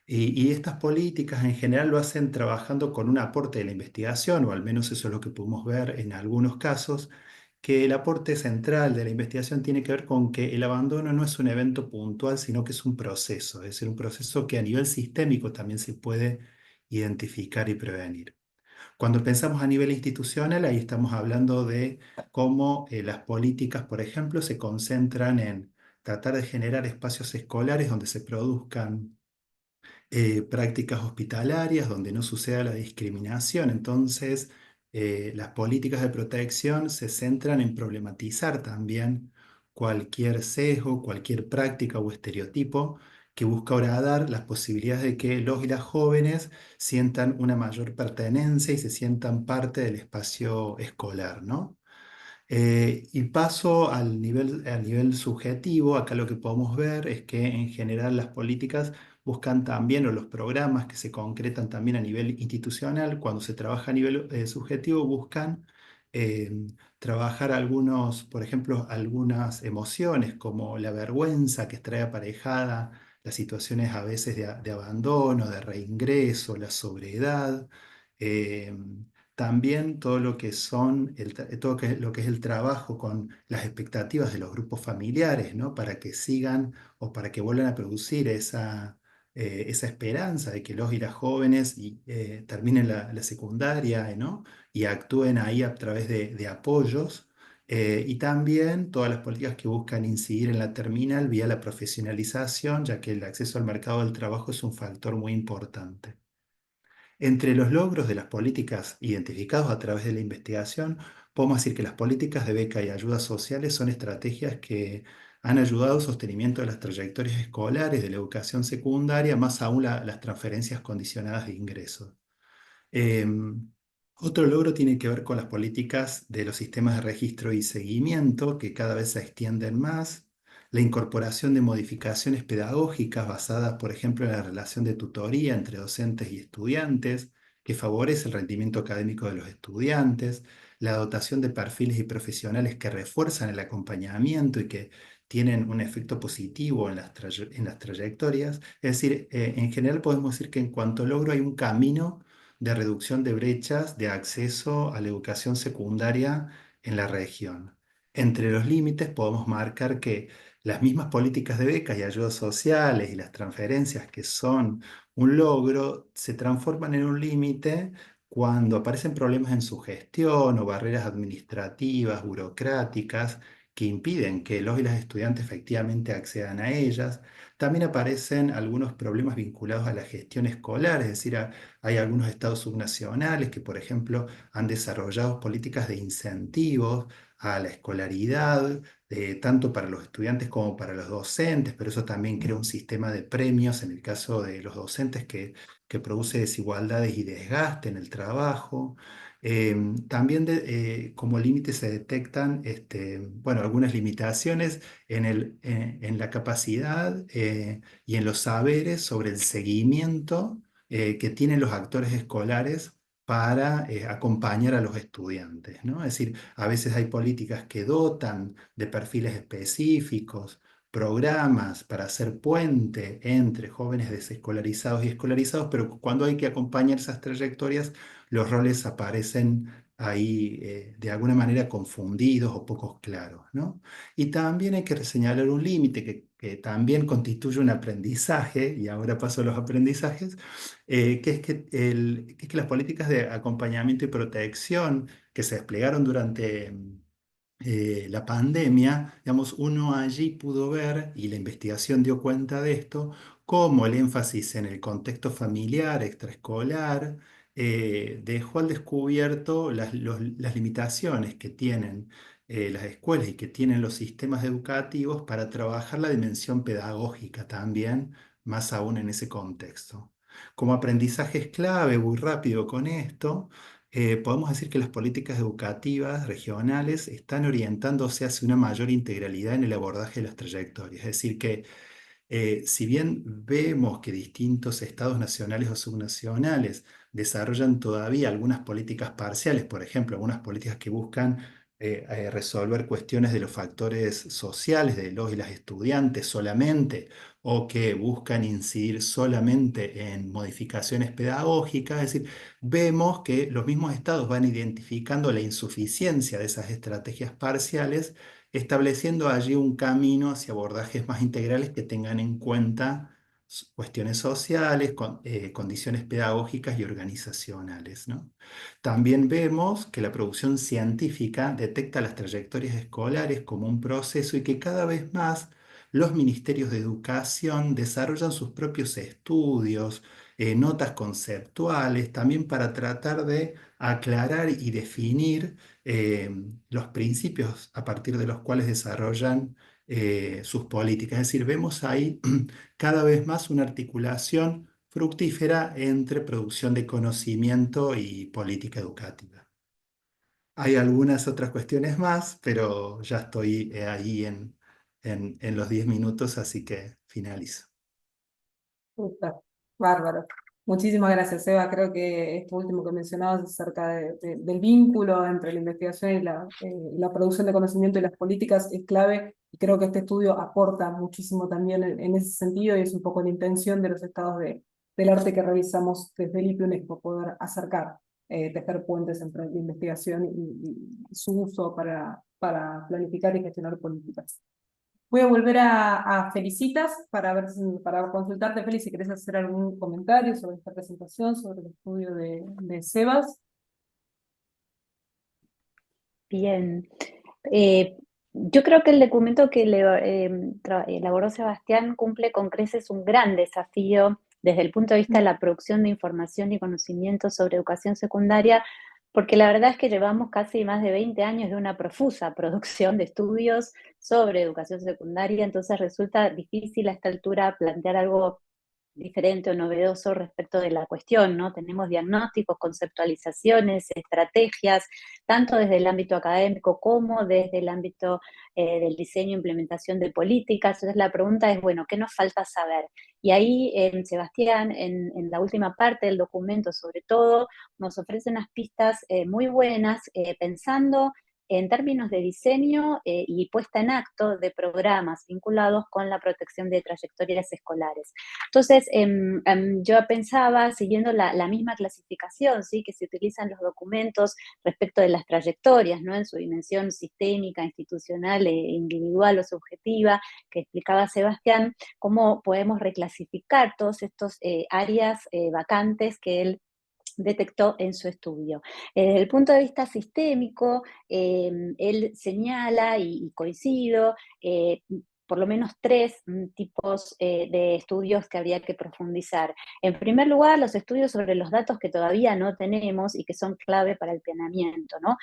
Y estas políticas en general lo hacen trabajando con un aporte de la investigación, o al menos eso es lo que pudimos ver en algunos casos, que el aporte central de la investigación tiene que ver con que el abandono no es un evento puntual, sino que es un proceso, es decir, un proceso que a nivel sistémico también se puede identificar y prevenir. Cuando pensamos a nivel institucional, ahí estamos hablando de cómo las políticas, por ejemplo, se concentran en tratar de generar espacios escolares donde se produzcan prácticas hospitalarias donde no suceda la discriminación. Entonces, las políticas de protección se centran en problematizar también cualquier sesgo, cualquier práctica o estereotipo que busca horadar las posibilidades de que los y las jóvenes sientan una mayor pertenencia y se sientan parte del espacio escolar, ¿no? Y paso al nivel subjetivo. Acá lo que podemos ver es que en general las políticas buscan también, o los programas que se concretan también a nivel institucional, cuando se trabaja a nivel subjetivo, buscan eh, trabajar algunos, por ejemplo, algunas emociones como la vergüenza que trae aparejada las situaciones a veces de abandono, de reingreso, la sobriedad. eh, También todo lo que son lo que es el trabajo con las expectativas de los grupos familiares, ¿no? Para que sigan o para que vuelvan a producir esa esperanza de que los y las jóvenes terminen la secundaria, ¿no? Y actúen ahí a través de apoyos. Y también todas las políticas que buscan incidir en la terminal vía la profesionalización, ya que el acceso al mercado del trabajo es un factor muy importante. Entre los logros de las políticas identificados a través de la investigación, podemos decir que las políticas de beca y ayudas sociales son estrategias que han ayudado al sostenimiento de las trayectorias escolares de la educación secundaria, más aún las transferencias condicionadas de ingresos. Otro logro tiene que ver con las políticas de los sistemas de registro y seguimiento, que cada vez se extienden más, la incorporación de modificaciones pedagógicas basadas, por ejemplo, en la relación de tutoría entre docentes y estudiantes, que favorece el rendimiento académico de los estudiantes, la dotación de perfiles y profesionales que refuerzan el acompañamiento y que tienen un efecto positivo en en las trayectorias. Es decir, en general podemos decir que en cuanto a logro hay un camino de reducción de brechas de acceso a la educación secundaria en la región. Entre los límites podemos marcar que las mismas políticas de becas y ayudas sociales y las transferencias que son un logro se transforman en un límite cuando aparecen problemas en su gestión o barreras administrativas, burocráticas, que impiden que los y las estudiantes efectivamente accedan a ellas. también aparecen algunos problemas vinculados a la gestión escolar, es decir, hay algunos estados subnacionales que, por ejemplo, han desarrollado políticas de incentivos a la escolaridad, tanto para los estudiantes como para los docentes, pero eso también crea un sistema de premios en el caso de los docentes que produce desigualdades y desgaste en el trabajo. También como límite se detectan bueno, algunas limitaciones en la capacidad y en los saberes sobre el seguimiento que tienen los actores escolares para acompañar a los estudiantes, ¿no? Es decir, a veces hay políticas que dotan de perfiles específicos, programas para hacer puente entre jóvenes desescolarizados y escolarizados, pero cuando hay que acompañar esas trayectorias, los roles aparecen ahí de alguna manera confundidos o pocos claros, ¿no? Y también hay que señalar un límite que también constituye un aprendizaje, y ahora paso a los aprendizajes, que es que las políticas de acompañamiento y protección que se desplegaron durante la pandemia, digamos, uno allí pudo ver, y la investigación dio cuenta de esto, cómo el énfasis en el contexto familiar, extraescolar, dejó al descubierto las limitaciones que tienen las escuelas y que tienen los sistemas educativos para trabajar la dimensión pedagógica también, más aún en ese contexto. Como aprendizaje es clave, muy rápido con esto, podemos decir que las políticas educativas regionales están orientándose hacia una mayor integralidad en el abordaje de las trayectorias. Es decir, que si bien vemos que distintos estados nacionales o subnacionales desarrollan todavía algunas políticas parciales, por ejemplo, algunas políticas que buscan resolver cuestiones de los factores sociales de los y las estudiantes solamente, o que buscan incidir solamente en modificaciones pedagógicas, es decir, vemos que los mismos estados van identificando la insuficiencia de esas estrategias parciales, estableciendo allí un camino hacia abordajes más integrales que tengan en cuenta cuestiones sociales, condiciones pedagógicas y organizacionales, ¿no? También vemos que la producción científica detecta las trayectorias escolares como un proceso y que cada vez más los ministerios de educación desarrollan sus propios estudios, notas conceptuales, también para tratar de aclarar y definir eh, los principios a partir de los cuales desarrollan sus políticas. Es decir, vemos ahí cada vez más una articulación fructífera entre producción de conocimiento y política educativa. Hay algunas otras cuestiones más, pero ya estoy ahí en los 10 minutos, así que finalizo. Súper, bárbaro. Muchísimas gracias, Eva. Creo que esto último que mencionabas acerca del vínculo entre la investigación y la producción de conocimiento y las políticas es clave, y creo que este estudio aporta muchísimo también en ese sentido, y es un poco la intención de los estados del arte que revisamos desde el IPE UNESCO, poder acercar, tejer puentes entre la investigación y su uso para planificar y gestionar políticas. Voy a volver a Felicitas para para consultarte, Feli, si querés hacer algún comentario sobre esta presentación, sobre el estudio de Sebas. Bien. Yo creo que el documento que elaboró Sebastián cumple con creces un gran desafío desde el punto de vista de la producción de información y conocimiento sobre educación secundaria, porque la verdad es que llevamos casi más de 20 años de una profusa producción de estudios sobre educación secundaria, entonces resulta difícil a esta altura plantear algo diferente o novedoso respecto de la cuestión, ¿no? Tenemos diagnósticos, conceptualizaciones, estrategias, tanto desde el ámbito académico como desde el ámbito del diseño e implementación de políticas. Entonces la pregunta es, bueno, ¿qué nos falta saber? Y ahí Sebastián, en la última parte del documento sobre todo, nos ofrece unas pistas muy buenas, pensando en términos de diseño y puesta en acto de programas vinculados con la protección de trayectorias escolares. Entonces, yo pensaba, siguiendo la misma clasificación, ¿sí?, que se utiliza en los documentos respecto de las trayectorias, ¿no?, en su dimensión sistémica, institucional, individual o subjetiva, que explicaba Sebastián, cómo podemos reclasificar todos estos áreas vacantes que él detectó en su estudio. Desde el punto de vista sistémico, él señala, y coincido, por lo menos 3 tipos de estudios que habría que profundizar. En primer lugar, los estudios sobre los datos que todavía no tenemos y que son clave para el planeamiento, ¿no?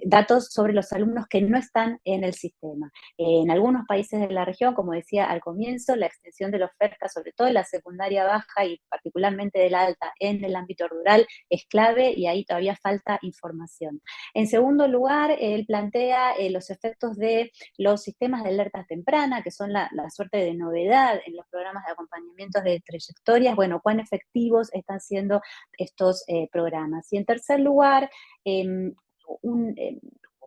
Datos sobre los alumnos que no están en el sistema. En algunos países de la región, como decía al comienzo, la extensión de la oferta, sobre todo en la secundaria baja y particularmente de la alta en el ámbito rural, es clave y ahí todavía falta información. En segundo lugar, él plantea los efectos de los sistemas de alerta temprana, que son la suerte de novedad en los programas de acompañamiento de trayectorias, bueno, cuán efectivos están siendo estos programas. Y en tercer lugar, un,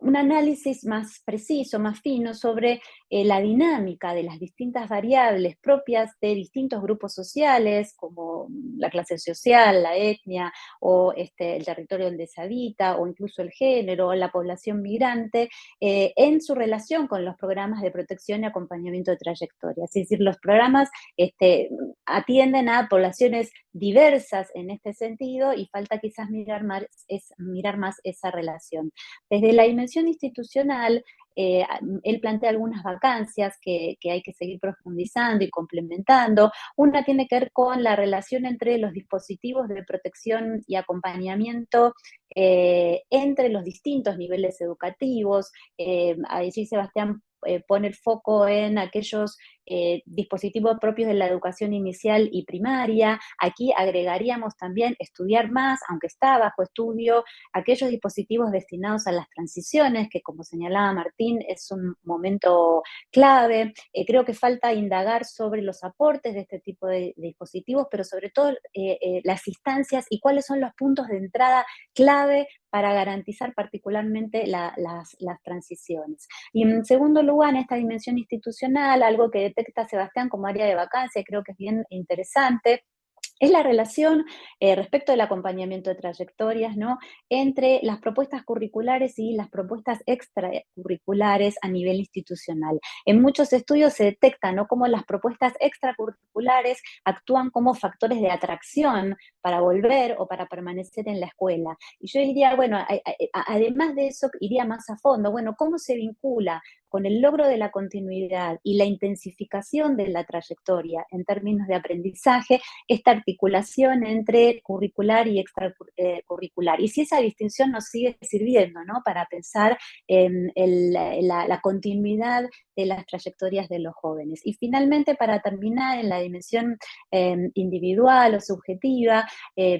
un análisis más preciso, más fino sobre la dinámica de las distintas variables propias de distintos grupos sociales, como la clase social, la etnia, o el territorio donde se habita, o incluso el género, la población migrante, en su relación con los programas de protección y acompañamiento de trayectoria. Es decir, los programas atienden a poblaciones diversas en este sentido y falta quizás mirar más esa relación. Desde la dimensión institucional, él plantea algunas vacancias que hay que seguir profundizando y complementando. Una tiene que ver con la relación entre los dispositivos de protección y acompañamiento entre los distintos niveles educativos. Allí Sebastián pone el foco en aquellos dispositivos propios de la educación inicial y primaria. Aquí agregaríamos también estudiar más, aunque está bajo estudio, aquellos dispositivos destinados a las transiciones, que como señalaba Martín, es un momento clave. Creo que falta indagar sobre los aportes de este tipo de dispositivos, pero sobre todo las instancias y cuáles son los puntos de entrada clave para garantizar particularmente las transiciones. Y en segundo lugar, en esta dimensión institucional, algo que detecta Sebastián como área de vacancia, creo que es bien interesante, es la relación respecto del acompañamiento de trayectorias, ¿no?, entre las propuestas curriculares y las propuestas extracurriculares a nivel institucional. En muchos estudios se detecta, ¿no?, cómo las propuestas extracurriculares actúan como factores de atracción para volver o para permanecer en la escuela. Y yo diría, bueno, además de eso, iría más a fondo, bueno, ¿cómo se vincula con el logro de la continuidad y la intensificación de la trayectoria en términos de aprendizaje, esta articulación entre curricular y extracurricular? Y si esa distinción nos sigue sirviendo, ¿no?, para pensar en la continuidad de las trayectorias de los jóvenes. Y finalmente, para terminar, en la dimensión individual o subjetiva,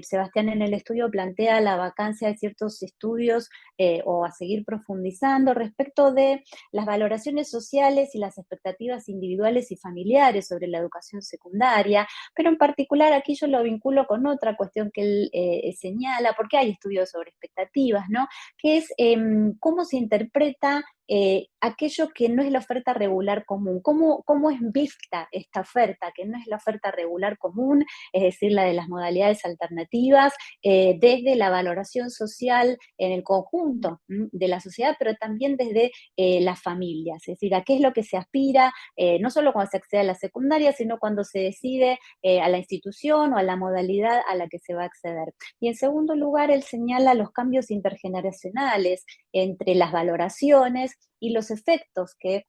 Sebastián en el estudio plantea la vacancia de ciertos estudios o a seguir profundizando respecto de las valoraciones sociales y las expectativas individuales y familiares sobre la educación secundaria, pero en particular aquí yo lo vinculo con otra cuestión que él señala, porque hay estudios sobre expectativas, ¿no?, que es cómo se interpreta aquello que no es la oferta regular común, cómo es vista esta oferta, que no es la oferta regular común, es decir, la de las modalidades alternativas, desde la valoración social en el conjunto de la sociedad, pero también desde las familias, es decir, a qué es lo que se aspira, no solo cuando se accede a la secundaria, sino cuando se decide a la institución o a la modalidad a la que se va a acceder. Y en segundo lugar, él señala los cambios intergeneracionales entre las valoraciones y los efectos que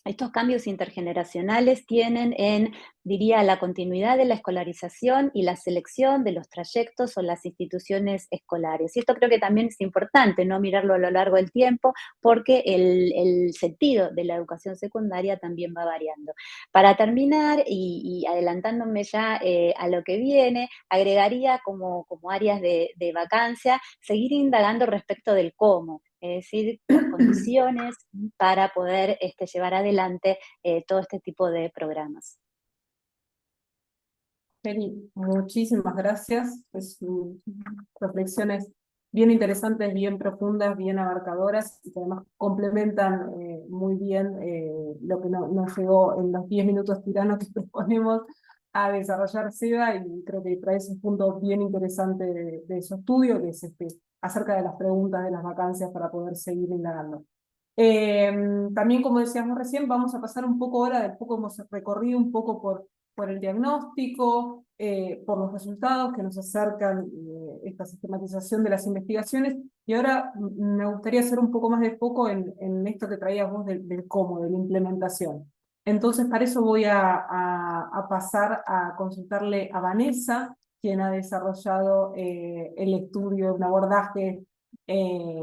estos cambios intergeneracionales tienen en, diría, la continuidad de la escolarización y la selección de los trayectos o las instituciones escolares. Y esto creo que también es importante, no mirarlo a lo largo del tiempo, porque el sentido de la educación secundaria también va variando. Para terminar, y adelantándome ya a lo que viene, agregaría como áreas de vacancia, seguir indagando respecto del cómo, es decir, las condiciones para poder llevar adelante todo este tipo de programas. Feli, muchísimas gracias. Reflexiones bien interesantes, bien profundas, bien abarcadoras y que además complementan muy bien lo que nos llegó en los 10 minutos tiranos que proponemos a desarrollar SEBA, y creo que traes un punto bien interesante de su estudio, que es acerca de las preguntas de las vacancias para poder seguir indagando. También, como decíamos recién, vamos a pasar un poco ahora, hemos recorrido un poco por el diagnóstico, por los resultados que nos acercan esta sistematización de las investigaciones, y ahora me gustaría hacer un poco más de foco en esto que traías vos del cómo, de la implementación. Entonces, para eso voy a pasar a consultarle a Vanessa, quien ha desarrollado el estudio, un abordaje eh,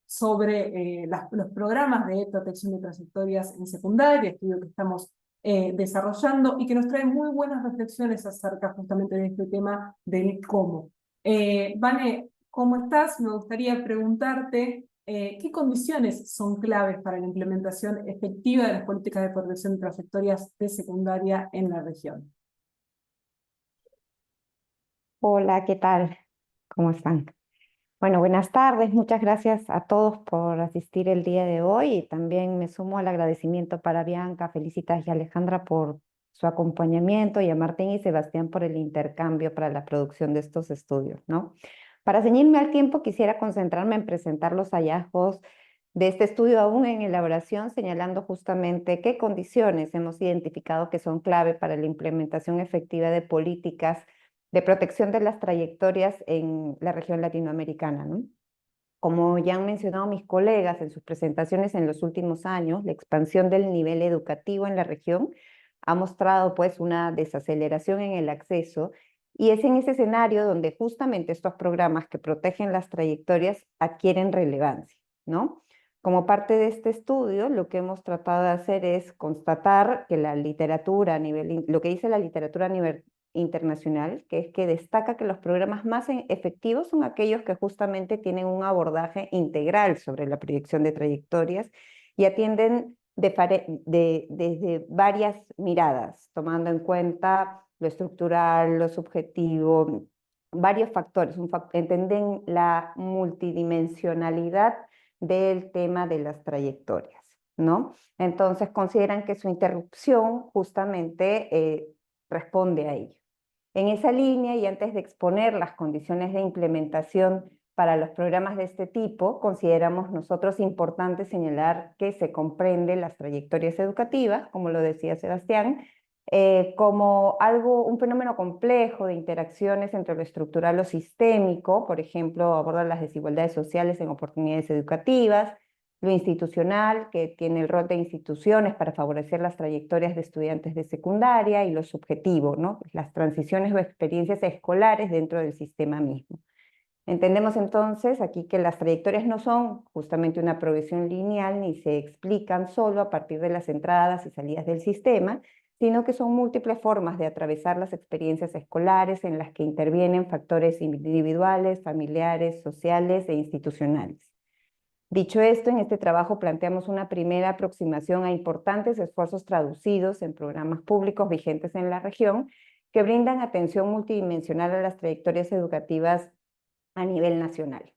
sobre los programas de protección de trayectorias en secundaria, estudio que estamos desarrollando y que nos trae muy buenas reflexiones acerca justamente de este tema del cómo. Vane, ¿cómo estás? Me gustaría preguntarte ¿qué condiciones son claves para la implementación efectiva de las políticas de protección de trayectorias de secundaria en la región? Hola, ¿qué tal? ¿Cómo están? Bueno, buenas tardes. Muchas gracias a todos por asistir el día de hoy y también me sumo al agradecimiento para Bianca, Felicitas y Alejandra por su acompañamiento y a Martín y Sebastián por el intercambio para la producción de estos estudios, ¿no? Para ceñirme al tiempo, quisiera concentrarme en presentar los hallazgos de este estudio aún en elaboración, señalando justamente qué condiciones hemos identificado que son clave para la implementación efectiva de políticas de protección de las trayectorias en la región latinoamericana, ¿no? Como ya han mencionado mis colegas en sus presentaciones en los últimos años, la expansión del nivel educativo en la región ha mostrado pues una desaceleración en el acceso y es en ese escenario donde justamente estos programas que protegen las trayectorias adquieren relevancia, ¿no? Como parte de este estudio, lo que hemos tratado de hacer es constatar que la literatura a nivel, lo que dice la literatura a nivel internacional, que es que destaca que los programas más efectivos son aquellos que justamente tienen un abordaje integral sobre la proyección de trayectorias y atienden desde varias miradas, tomando en cuenta lo estructural, lo subjetivo, varios factores, entienden la multidimensionalidad del tema de las trayectorias, ¿no? Entonces consideran que su interrupción justamente responde a ello. En esa línea, y antes de exponer las condiciones de implementación para los programas de este tipo, consideramos nosotros importante señalar que se comprende las trayectorias educativas, como lo decía Sebastián, como un fenómeno complejo de interacciones entre lo estructural y lo sistémico. Por ejemplo, aborda las desigualdades sociales en oportunidades educativas, lo institucional, que tiene el rol de instituciones para favorecer las trayectorias de estudiantes de secundaria, y lo subjetivo, ¿no? Las transiciones o experiencias escolares dentro del sistema mismo. Entendemos entonces aquí que las trayectorias no son justamente una progresión lineal ni se explican solo a partir de las entradas y salidas del sistema, sino que son múltiples formas de atravesar las experiencias escolares en las que intervienen factores individuales, familiares, sociales e institucionales. Dicho esto, en este trabajo planteamos una primera aproximación a importantes esfuerzos traducidos en programas públicos vigentes en la región que brindan atención multidimensional a las trayectorias educativas a nivel nacional.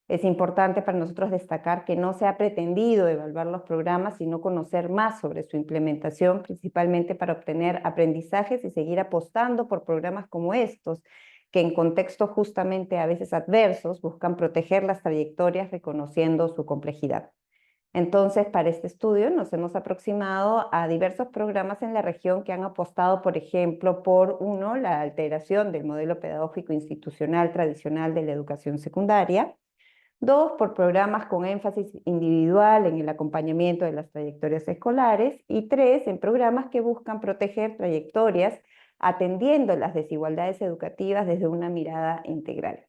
Es importante para nosotros destacar que no se ha pretendido evaluar los programas, sino conocer más sobre su implementación, principalmente para obtener aprendizajes y seguir apostando por programas como estos, que en contextos justamente a veces adversos buscan proteger las trayectorias reconociendo su complejidad. Entonces, para este estudio nos hemos aproximado a diversos programas en la región que han apostado, por ejemplo, por la alteración del modelo pedagógico institucional tradicional de la educación secundaria; dos, por programas con énfasis individual en el acompañamiento de las trayectorias escolares; y tres, en programas que buscan proteger trayectorias atendiendo las desigualdades educativas desde una mirada integral.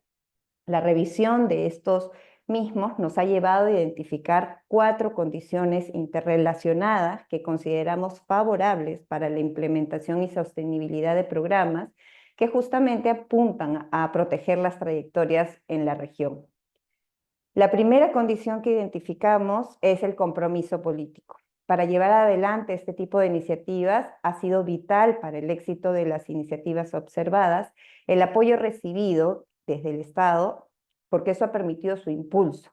La revisión de estos mismos nos ha llevado a identificar 4 condiciones interrelacionadas que consideramos favorables para la implementación y sostenibilidad de programas que justamente apuntan a proteger las trayectorias en la región. La primera condición que identificamos es el compromiso político. Para llevar adelante este tipo de iniciativas ha sido vital para el éxito de las iniciativas observadas el apoyo recibido desde el Estado, porque eso ha permitido su impulso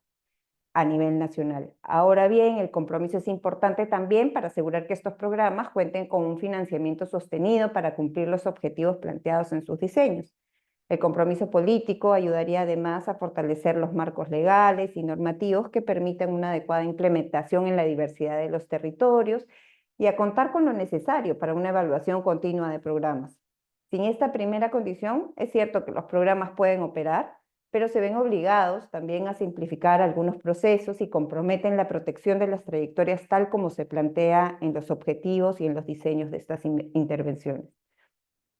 a nivel nacional. Ahora bien, el compromiso es importante también para asegurar que estos programas cuenten con un financiamiento sostenido para cumplir los objetivos planteados en sus diseños. El compromiso político ayudaría además a fortalecer los marcos legales y normativos que permitan una adecuada implementación en la diversidad de los territorios y a contar con lo necesario para una evaluación continua de programas. Sin esta primera condición, es cierto que los programas pueden operar, pero se ven obligados también a simplificar algunos procesos y comprometen la protección de las trayectorias tal como se plantea en los objetivos y en los diseños de estas intervenciones.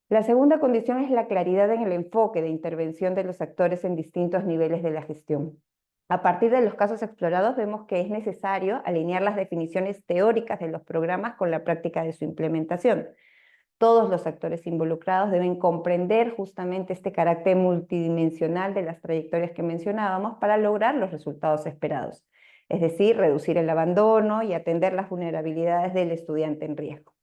La segunda condición es la claridad en el enfoque de intervención de los actores en distintos niveles de la gestión. A partir de los casos explorados vemos que es necesario alinear las definiciones teóricas de los programas con la práctica de su implementación. Todos los actores involucrados deben comprender justamente este carácter multidimensional de las trayectorias que mencionábamos para lograr los resultados esperados, es decir, reducir el abandono y atender las vulnerabilidades del estudiante en riesgo.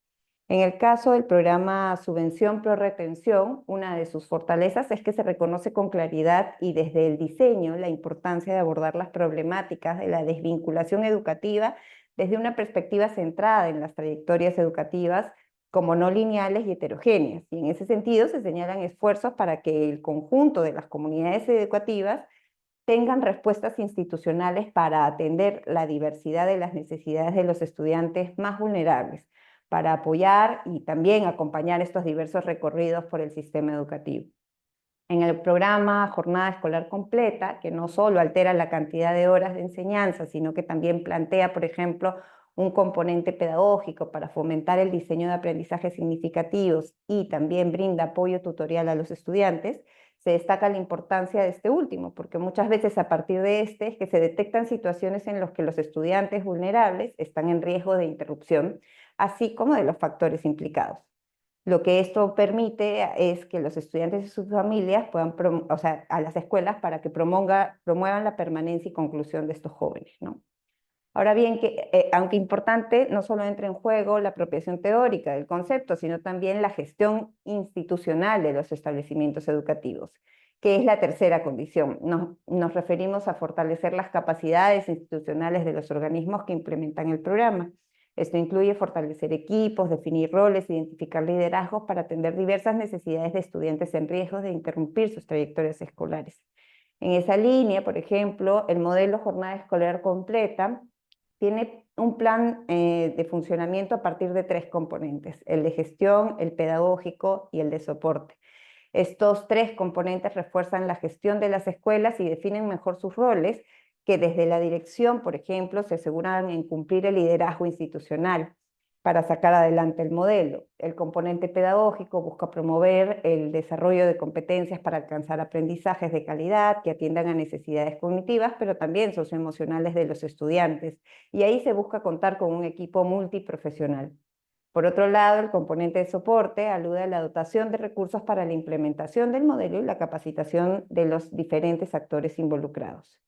En el caso del programa Subvención Pro Retención, una de sus fortalezas es que se reconoce con claridad y desde el diseño la importancia de abordar las problemáticas de la desvinculación educativa desde una perspectiva centrada en las trayectorias educativas como no lineales y heterogéneas. Y en ese sentido se señalan esfuerzos para que el conjunto de las comunidades educativas tengan respuestas institucionales para atender la diversidad de las necesidades de los estudiantes más vulnerables, para apoyar y también acompañar estos diversos recorridos por el sistema educativo. En el programa Jornada Escolar Completa, que no solo altera la cantidad de horas de enseñanza, sino que también plantea, por ejemplo, un componente pedagógico para fomentar el diseño de aprendizajes significativos y también brinda apoyo tutorial a los estudiantes, se destaca la importancia de este último, porque muchas veces a partir de este es que se detectan situaciones en las que los estudiantes vulnerables están en riesgo de interrupción, así como de los factores implicados. Lo que esto permite es que los estudiantes y sus familias puedan, a las escuelas para que promuevan la permanencia y conclusión de estos jóvenes, ¿no? Ahora bien, aunque importante, no solo entra en juego la apropiación teórica del concepto, sino también la gestión institucional de los establecimientos educativos, que es la tercera condición. Nos referimos a fortalecer las capacidades institucionales de los organismos que implementan el programa. Esto incluye fortalecer equipos, definir roles, identificar liderazgos para atender diversas necesidades de estudiantes en riesgo de interrumpir sus trayectorias escolares. En esa línea, por ejemplo, el modelo Jornada Escolar Completa tiene un plan de funcionamiento a partir de 3 componentes: el de gestión, el pedagógico y el de soporte. Estos 3 componentes refuerzan la gestión de las escuelas y definen mejor sus roles, que desde la dirección, por ejemplo, se aseguran en cumplir el liderazgo institucional para sacar adelante el modelo. El componente pedagógico busca promover el desarrollo de competencias para alcanzar aprendizajes de calidad que atiendan a necesidades cognitivas, pero también socioemocionales de los estudiantes. Y ahí se busca contar con un equipo multiprofesional. Por otro lado, el componente de soporte alude a la dotación de recursos para la implementación del modelo y la capacitación de los diferentes actores involucrados.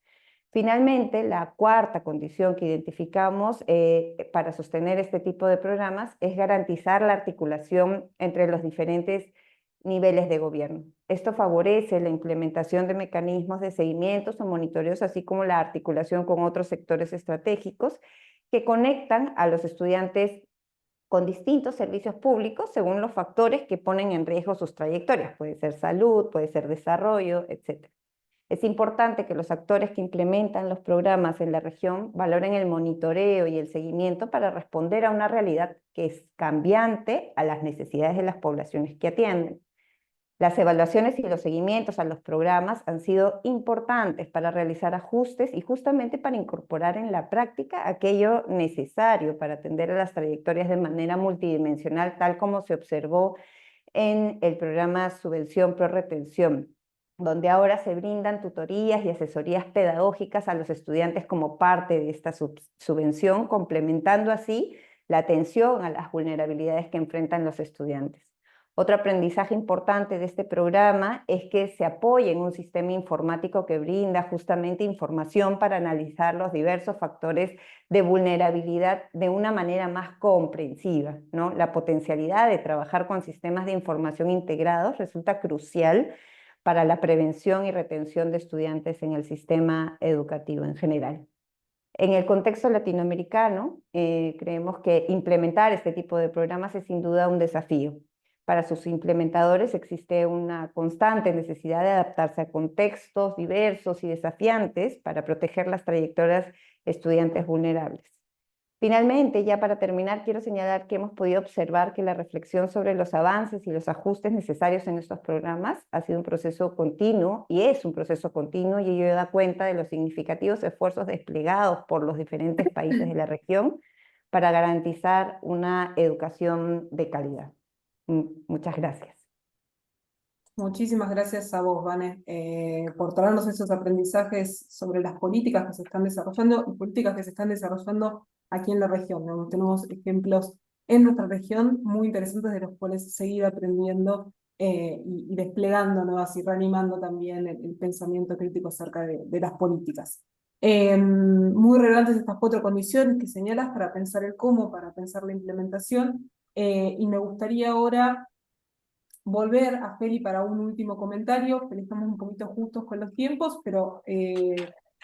Finalmente, la cuarta condición que identificamos para sostener este tipo de programas es garantizar la articulación entre los diferentes niveles de gobierno. Esto favorece la implementación de mecanismos de seguimientos o monitoreos, así como la articulación con otros sectores estratégicos que conectan a los estudiantes con distintos servicios públicos según los factores que ponen en riesgo sus trayectorias. Puede ser salud, puede ser desarrollo, etc. Es importante que los actores que implementan los programas en la región valoren el monitoreo y el seguimiento para responder a una realidad que es cambiante a las necesidades de las poblaciones que atienden. Las evaluaciones y los seguimientos a los programas han sido importantes para realizar ajustes y justamente para incorporar en la práctica aquello necesario para atender a las trayectorias de manera multidimensional, tal como se observó en el programa Subvención Pro Retención, donde ahora se brindan tutorías y asesorías pedagógicas a los estudiantes como parte de esta subvención, complementando así la atención a las vulnerabilidades que enfrentan los estudiantes. Otro aprendizaje importante de este programa es que se apoya en un sistema informático que brinda justamente información para analizar los diversos factores de vulnerabilidad de una manera más comprensiva, ¿no? La potencialidad de trabajar con sistemas de información integrados resulta crucial para la prevención y retención de estudiantes en el sistema educativo en general. En el contexto latinoamericano, creemos que implementar este tipo de programas es sin duda un desafío. Para sus implementadores existe una constante necesidad de adaptarse a contextos diversos y desafiantes para proteger las trayectorias de estudiantes vulnerables. Finalmente, ya para terminar, quiero señalar que hemos podido observar que la reflexión sobre los avances y los ajustes necesarios en estos programas ha sido un proceso continuo y es un proceso continuo, y ello da cuenta de los significativos esfuerzos desplegados por los diferentes países de la región para garantizar una educación de calidad. Muchas gracias. Muchísimas gracias a vos, Vane, por traernos esos aprendizajes sobre las políticas que se están desarrollando y políticas que se están desarrollando aquí en la región. Tenemos ejemplos en nuestra región muy interesantes de los cuales seguir aprendiendo y desplegando nuevas y reanimando también el pensamiento crítico acerca de las políticas. Muy relevantes estas 4 condiciones que señalas para pensar el cómo, para pensar la implementación, y me gustaría ahora volver a Feli para un último comentario. Feli, estamos un poquito justos con los tiempos, pero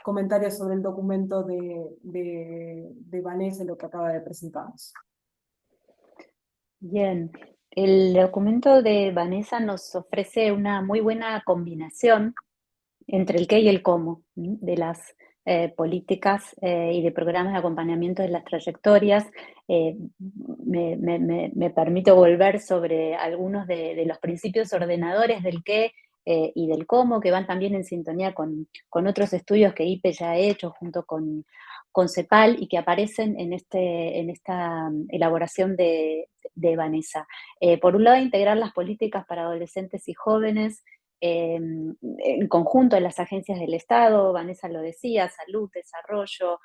comentarios sobre el documento de Vanessa, lo que acaba de presentarnos. Bien, el documento de Vanessa nos ofrece una muy buena combinación entre el qué y el cómo de las políticas y de programas de acompañamiento de las trayectorias. Me permito volver sobre algunos de los principios ordenadores del qué y del cómo, que van también en sintonía con otros estudios que IPE ya ha hecho junto con CEPAL y que aparecen en esta elaboración de Vanessa. Por un lado, integrar las políticas para adolescentes y jóvenes en conjunto en las agencias del Estado. Vanessa lo decía: salud, desarrollo,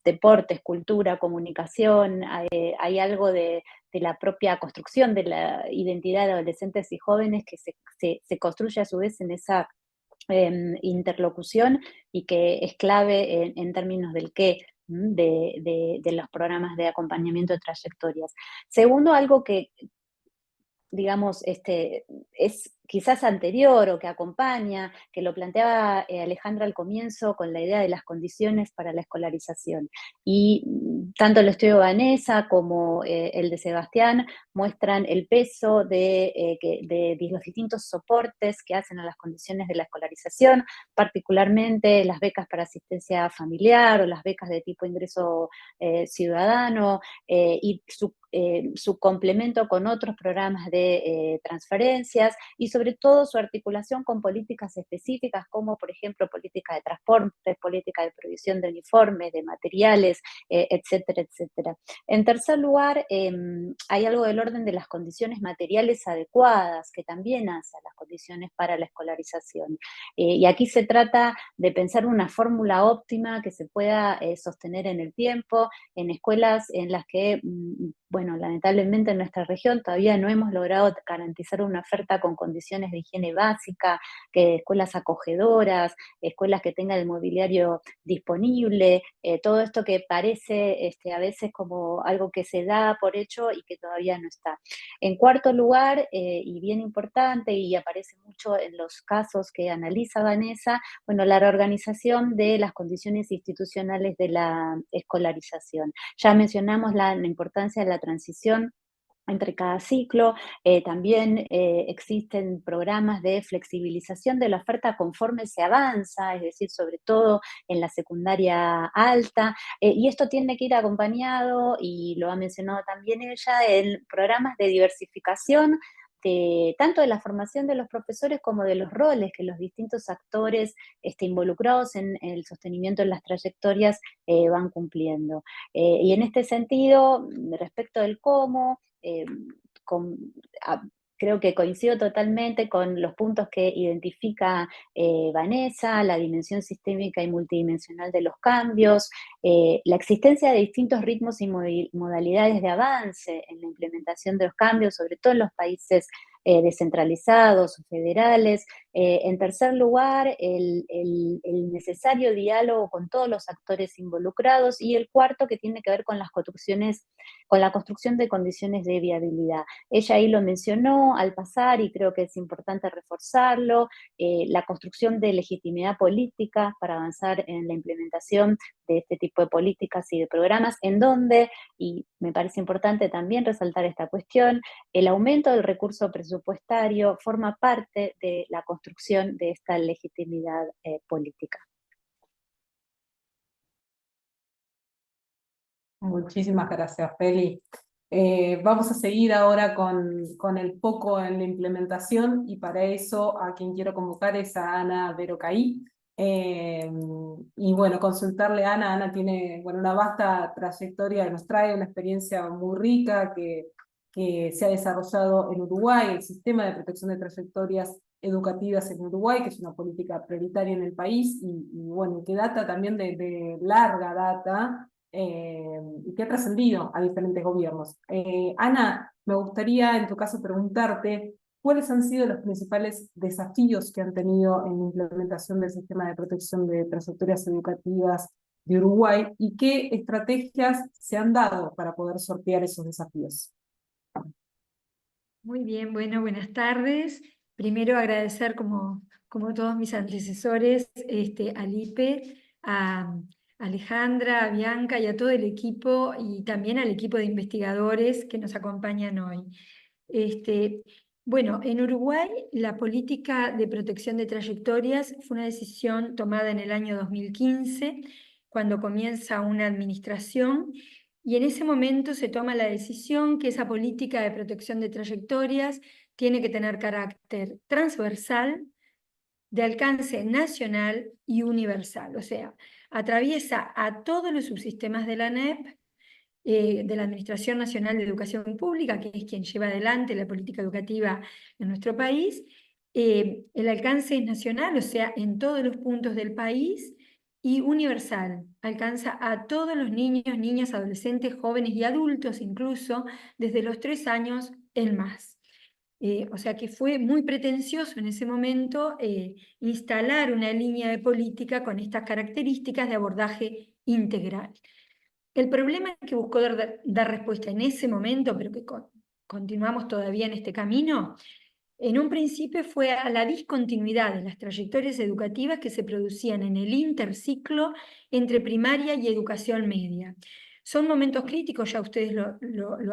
deportes, cultura, comunicación. Hay algo de la propia construcción de la identidad de adolescentes y jóvenes que se construye a su vez en esa interlocución, y que es clave en términos del qué de los programas de acompañamiento de trayectorias. Segundo, algo que, digamos, es quizás anterior o que acompaña, que lo planteaba Alejandra al comienzo con la idea de las condiciones para la escolarización. Y tanto el estudio de Vanessa como el de Sebastián muestran el peso de los distintos soportes que hacen a las condiciones de la escolarización, particularmente las becas para asistencia familiar o las becas de tipo ingreso ciudadano, y su complemento con otros programas de transferencias, y sobre todo su articulación con políticas específicas como, por ejemplo, política de transporte, política de provisión de uniformes, de materiales, etcétera, etcétera. En tercer lugar, hay algo del orden de las condiciones materiales adecuadas, que también hace a las condiciones para la escolarización. Y aquí se trata de pensar una fórmula óptima que se pueda sostener en el tiempo, en escuelas en las que, bueno, lamentablemente en nuestra región todavía no hemos logrado garantizar una oferta con condiciones de higiene básica, que escuelas acogedoras, escuelas que tengan el mobiliario disponible, todo esto que parece a veces como algo que se da por hecho y que todavía no está. En cuarto lugar, y bien importante, y aparece mucho en los casos que analiza Vanessa, bueno, la reorganización de las condiciones institucionales de la escolarización. Ya mencionamos la importancia de la transición entre cada ciclo. También existen programas de flexibilización de la oferta conforme se avanza, es decir, sobre todo en la secundaria alta, y esto tiene que ir acompañado, y lo ha mencionado también ella, en programas de diversificación tanto de la formación de los profesores como de los roles que los distintos actores involucrados en el sostenimiento de las trayectorias van cumpliendo. Y en este sentido, respecto del cómo, con, creo que coincido totalmente con los puntos que identifica Vanessa: la dimensión sistémica y multidimensional de los cambios, la existencia de distintos ritmos y modalidades de avance en la implementación de los cambios, sobre todo en los países descentralizados o federales. En tercer lugar, el necesario diálogo con todos los actores involucrados. Y el cuarto, que tiene que ver con la construcción de condiciones de viabilidad. Ella ahí lo mencionó al pasar y creo que es importante reforzarlo: la construcción de legitimidad política para avanzar en la implementación de este tipo de políticas y de programas, en donde, y me parece importante también resaltar esta cuestión, el aumento del recurso presupuestario forma parte de la construcción de esta legitimidad política. Muchísimas gracias, Feli. Vamos a seguir ahora con el foco en la implementación y para eso a quien quiero convocar es a Ana Verocay. Y bueno, consultarle a Ana. Ana tiene una vasta trayectoria, nos trae una experiencia muy rica que se ha desarrollado en Uruguay, el sistema de protección de trayectorias educativas en Uruguay, que es una política prioritaria en el país y bueno, que data también de larga data y que ha trascendido a diferentes gobiernos. Ana, me gustaría en tu caso preguntarte cuáles han sido los principales desafíos que han tenido en la implementación del sistema de protección de trayectorias educativas de Uruguay y qué estrategias se han dado para poder sortear esos desafíos. Muy bien, bueno, buenas tardes. Primero agradecer, como todos mis antecesores, al IPE, a Alejandra, a Bianca y a todo el equipo, y también al equipo de investigadores que nos acompañan hoy. Bueno, en Uruguay la política de protección de trayectorias fue una decisión tomada en el año 2015, cuando comienza una administración, y en ese momento se toma la decisión que esa política de protección de trayectorias tiene que tener carácter transversal, de alcance nacional y universal, o sea, atraviesa a todos los subsistemas de la ANEP, de la Administración Nacional de Educación Pública, que es quien lleva adelante la política educativa en nuestro país. El alcance es nacional, o sea, en todos los puntos del país, y universal, alcanza a todos los niños, niñas, adolescentes, jóvenes y adultos, incluso desde los 3 años en más. O sea que fue muy pretencioso en ese momento instalar una línea de política con estas características de abordaje integral. El problema que buscó dar respuesta en ese momento, pero que continuamos todavía en este camino, en un principio fue a la discontinuidad de las trayectorias educativas que se producían en el interciclo entre primaria y educación media. Son momentos críticos, ya ustedes lo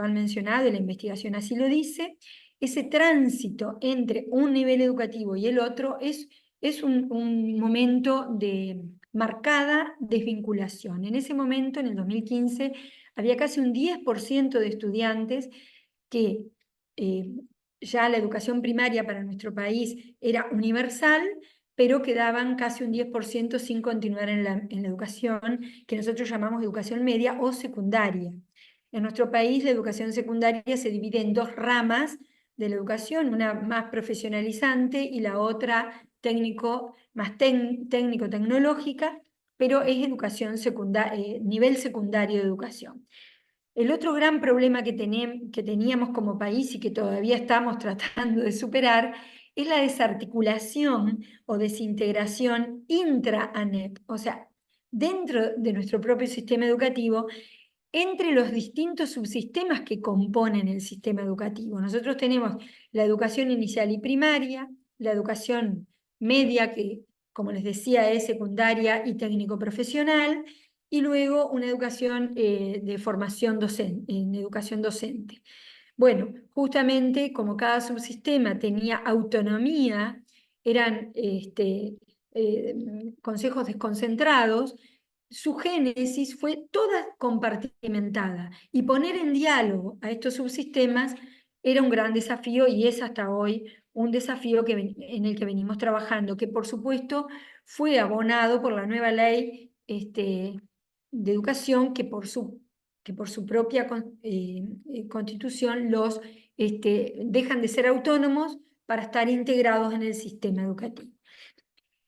han mencionado, y la investigación así lo dice. Ese tránsito entre un nivel educativo y el otro es un momento de marcada desvinculación. En ese momento, en el 2015, había casi un 10% de estudiantes que ya la educación primaria para nuestro país era universal, pero quedaban casi un 10% sin continuar en la educación que nosotros llamamos educación media o secundaria. En nuestro país la educación secundaria se divide en 2 ramas de la educación, una más profesionalizante y la otra más técnico-tecnológica, pero es educación nivel secundario de educación. El otro gran problema que teníamos como país y que todavía estamos tratando de superar es la desarticulación o desintegración intra-ANEP, o sea, dentro de nuestro propio sistema educativo, entre los distintos subsistemas que componen el sistema educativo. Nosotros tenemos la educación inicial y primaria, la educación media, que como les decía es secundaria y técnico profesional, y luego una educación de formación docente, en educación docente. Bueno, justamente como cada subsistema tenía autonomía, eran consejos desconcentrados, su génesis fue toda compartimentada, y poner en diálogo a estos subsistemas era un gran desafío y es hasta hoy un desafío en el que venimos trabajando, que por supuesto fue abonado por la nueva ley de educación que por su propia constitución los dejan de ser autónomos para estar integrados en el sistema educativo.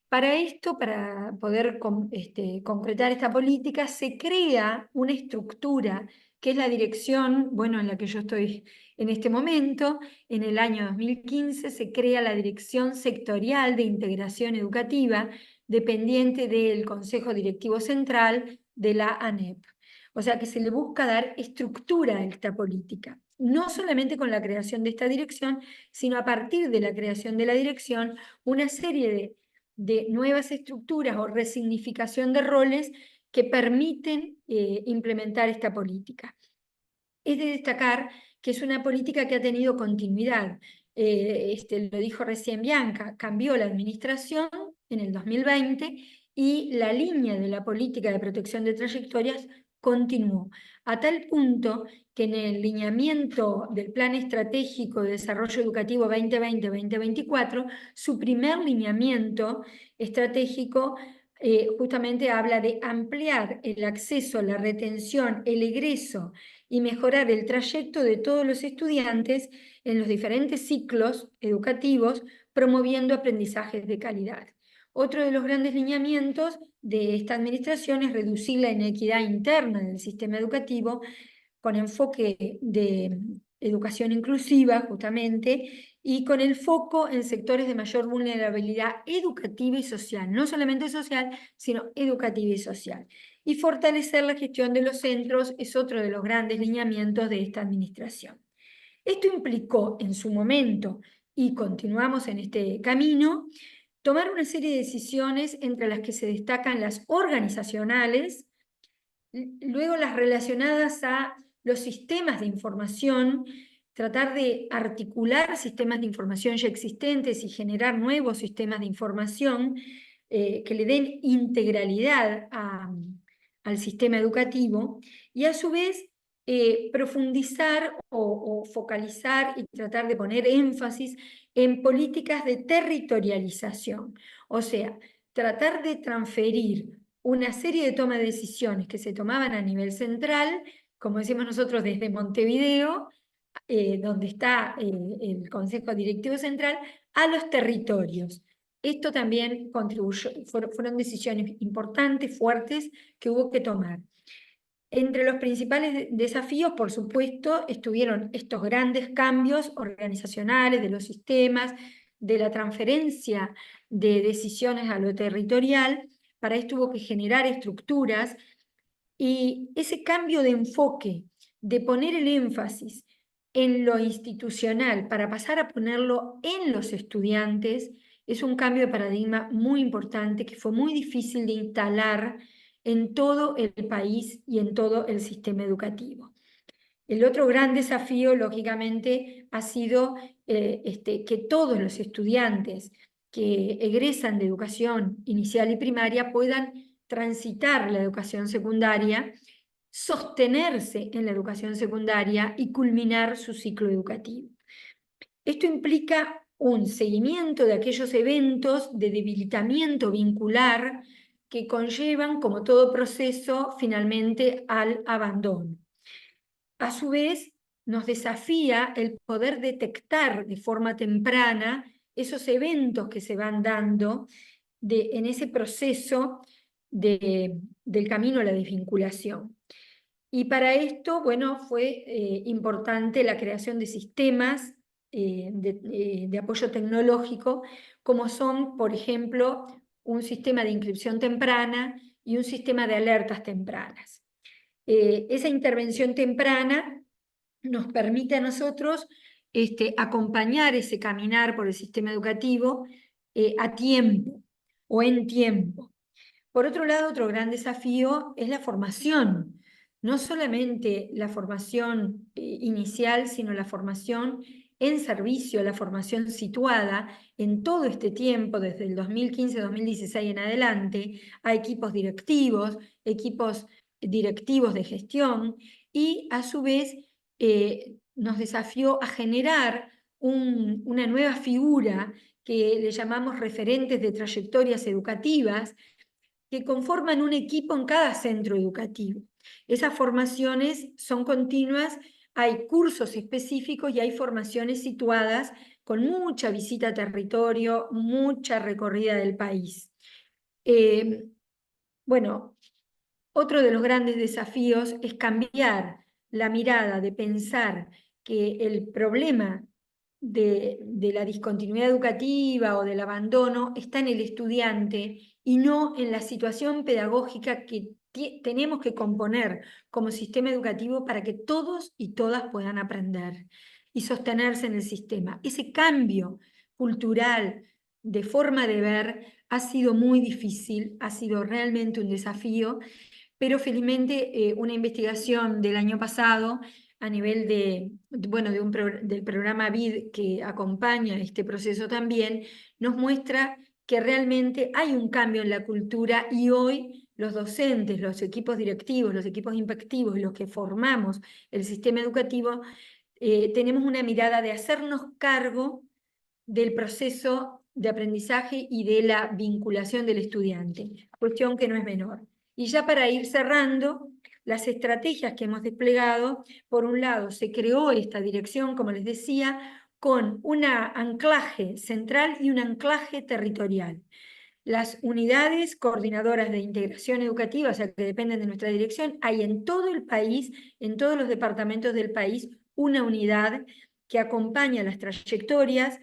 Para esto, para poder concretar esta política, se crea una estructura que es la dirección, bueno, en la que yo estoy en este momento. En el año 2015 se crea la Dirección Sectorial de Integración Educativa, dependiente del Consejo Directivo Central de la ANEP. O sea que se le busca dar estructura a esta política, no solamente con la creación de esta dirección, sino a partir de la creación de la dirección, una serie de nuevas estructuras o resignificación de roles que permiten implementar esta política. Es de destacar que es una política que ha tenido continuidad. Lo dijo recién Bianca, cambió la administración en el 2020 y la línea de la política de protección de trayectorias continuó, a tal punto que en el lineamiento del Plan Estratégico de Desarrollo Educativo 2020-2024, su primer lineamiento estratégico justamente habla de ampliar el acceso, la retención, el egreso y mejorar el trayecto de todos los estudiantes en los diferentes ciclos educativos, promoviendo aprendizajes de calidad. Otro de los grandes lineamientos de esta administración es reducir la inequidad interna del sistema educativo con enfoque de educación inclusiva, justamente, y con el foco en sectores de mayor vulnerabilidad educativa y social, no solamente social, sino educativa y social. Y fortalecer la gestión de los centros es otro de los grandes lineamientos de esta administración. Esto implicó en su momento, y continuamos en este camino, tomar una serie de decisiones entre las que se destacan las organizacionales, luego las relacionadas a los sistemas de información, tratar de articular sistemas de información ya existentes y generar nuevos sistemas de información que le den integralidad al sistema educativo, y a su vez profundizar o focalizar y tratar de poner énfasis en políticas de territorialización, o sea, tratar de transferir una serie de toma de decisiones que se tomaban a nivel central, como decimos nosotros desde Montevideo, donde está el Consejo Directivo Central, a los territorios. Esto también contribuyó, fueron decisiones importantes, fuertes, que hubo que tomar. Entre los principales desafíos, por supuesto, estuvieron estos grandes cambios organizacionales de los sistemas, de la transferencia de decisiones a lo territorial. Para esto hubo que generar estructuras, y ese cambio de enfoque, de poner el énfasis en lo institucional para pasar a ponerlo en los estudiantes, es un cambio de paradigma muy importante que fue muy difícil de instalar en todo el país y en todo el sistema educativo. El otro gran desafío, lógicamente, ha sido que todos los estudiantes que egresan de educación inicial y primaria puedan transitar la educación secundaria, sostenerse en la educación secundaria y culminar su ciclo educativo. Esto implica un seguimiento de aquellos eventos de debilitamiento vincular que conllevan, como todo proceso, finalmente al abandono. A su vez, nos desafía el poder detectar de forma temprana esos eventos que se van dando en ese proceso del camino a la desvinculación. Y para esto, bueno, fue importante la creación de sistemas de apoyo tecnológico, como son, por ejemplo, un sistema de inscripción temprana y un sistema de alertas tempranas. Esa intervención temprana nos permite a nosotros acompañar ese caminar por el sistema educativo a tiempo o en tiempo. Por otro lado, otro gran desafío es la formación. No solamente la formación inicial, sino la formación en servicio, la formación situada en todo este tiempo, desde el 2015-2016 en adelante, a equipos directivos de gestión, y a su vez nos desafió a generar una nueva figura que le llamamos referentes de trayectorias educativas, que conforman un equipo en cada centro educativo. Esas formaciones son continuas, hay cursos específicos y hay formaciones situadas con mucha visita a territorio, mucha recorrida del país. Bueno, otro de los grandes desafíos es cambiar la mirada de pensar que el problema de la discontinuidad educativa o del abandono está en el estudiante y no en la situación pedagógica que tenemos que componer como sistema educativo para que todos y todas puedan aprender y sostenerse en el sistema. Ese cambio cultural de forma de ver ha sido muy difícil, ha sido realmente un desafío, pero felizmente una investigación del año pasado a nivel del programa BID que acompaña este proceso también, nos muestra que realmente hay un cambio en la cultura y hoy los docentes, los equipos directivos, los equipos inspectivos, los que formamos el sistema educativo, tenemos una mirada de hacernos cargo del proceso de aprendizaje y de la vinculación del estudiante, cuestión que no es menor. Y ya para ir cerrando, las estrategias que hemos desplegado, por un lado, se creó esta dirección, como les decía, con un anclaje central y un anclaje territorial. Las unidades coordinadoras de integración educativa, o sea, que dependen de nuestra dirección, hay en todo el país, en todos los departamentos del país, una unidad que acompaña las trayectorias,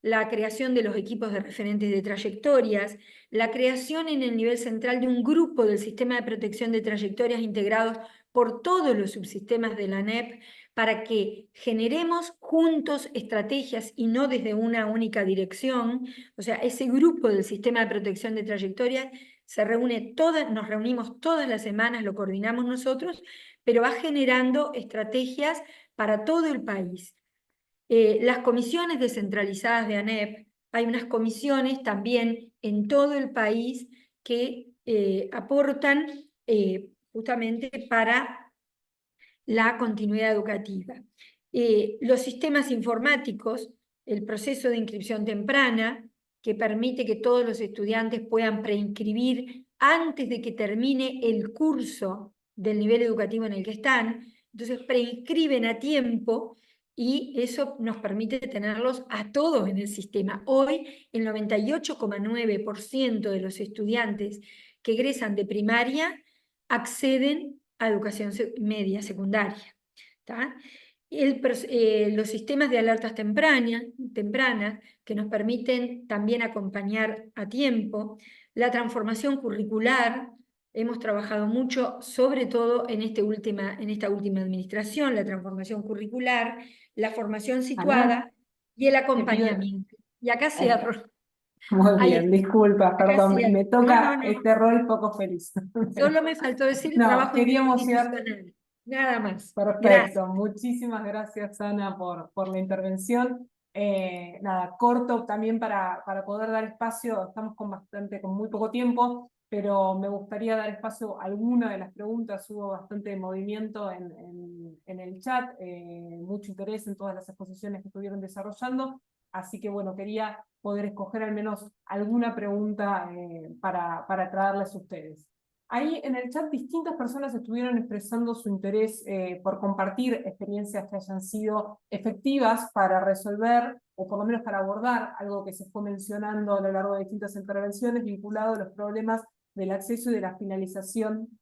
la creación de los equipos de referentes de trayectorias, la creación en el nivel central de un grupo del sistema de protección de trayectorias integrados por todos los subsistemas de la ANEP, para que generemos juntos estrategias y no desde una única dirección. O sea, ese grupo del sistema de protección de trayectorias se reúne nos reunimos todas las semanas, lo coordinamos nosotros, pero va generando estrategias para todo el país. Las comisiones descentralizadas de ANEP, hay unas comisiones también en todo el país que aportan justamente para la continuidad educativa. Los sistemas informáticos, el proceso de inscripción temprana, que permite que todos los estudiantes puedan preinscribir antes de que termine el curso del nivel educativo en el que están. Entonces preinscriben a tiempo y eso nos permite tenerlos a todos en el sistema. Hoy el 98,9% de los estudiantes que egresan de primaria acceden a educación media, secundaria. Los sistemas de alertas tempranas que nos permiten también acompañar a tiempo, la transformación curricular, hemos trabajado mucho, sobre todo en esta última administración, la transformación curricular, la formación situada y el acompañamiento. Y acá cierro. Muy bien, disculpa, perdón, cierro. me toca No. este rol poco feliz. Solo me faltó decir el No, trabajo queríamos ir. institucional. Nada más. Perfecto, Gracias. muchísimas gracias Ana por la intervención. Nada, corto también para poder dar espacio, estamos con muy poco tiempo, pero me gustaría dar espacio a alguna de las preguntas, hubo bastante movimiento en el chat, mucho interés en todas las exposiciones que estuvieron desarrollando, así que bueno, quería poder escoger al menos alguna pregunta para traerles a ustedes. Ahí en el chat distintas personas estuvieron expresando su interés por compartir experiencias que hayan sido efectivas para resolver, o por lo menos para abordar, algo que se fue mencionando a lo largo de distintas intervenciones vinculado a los problemas del acceso y de la finalización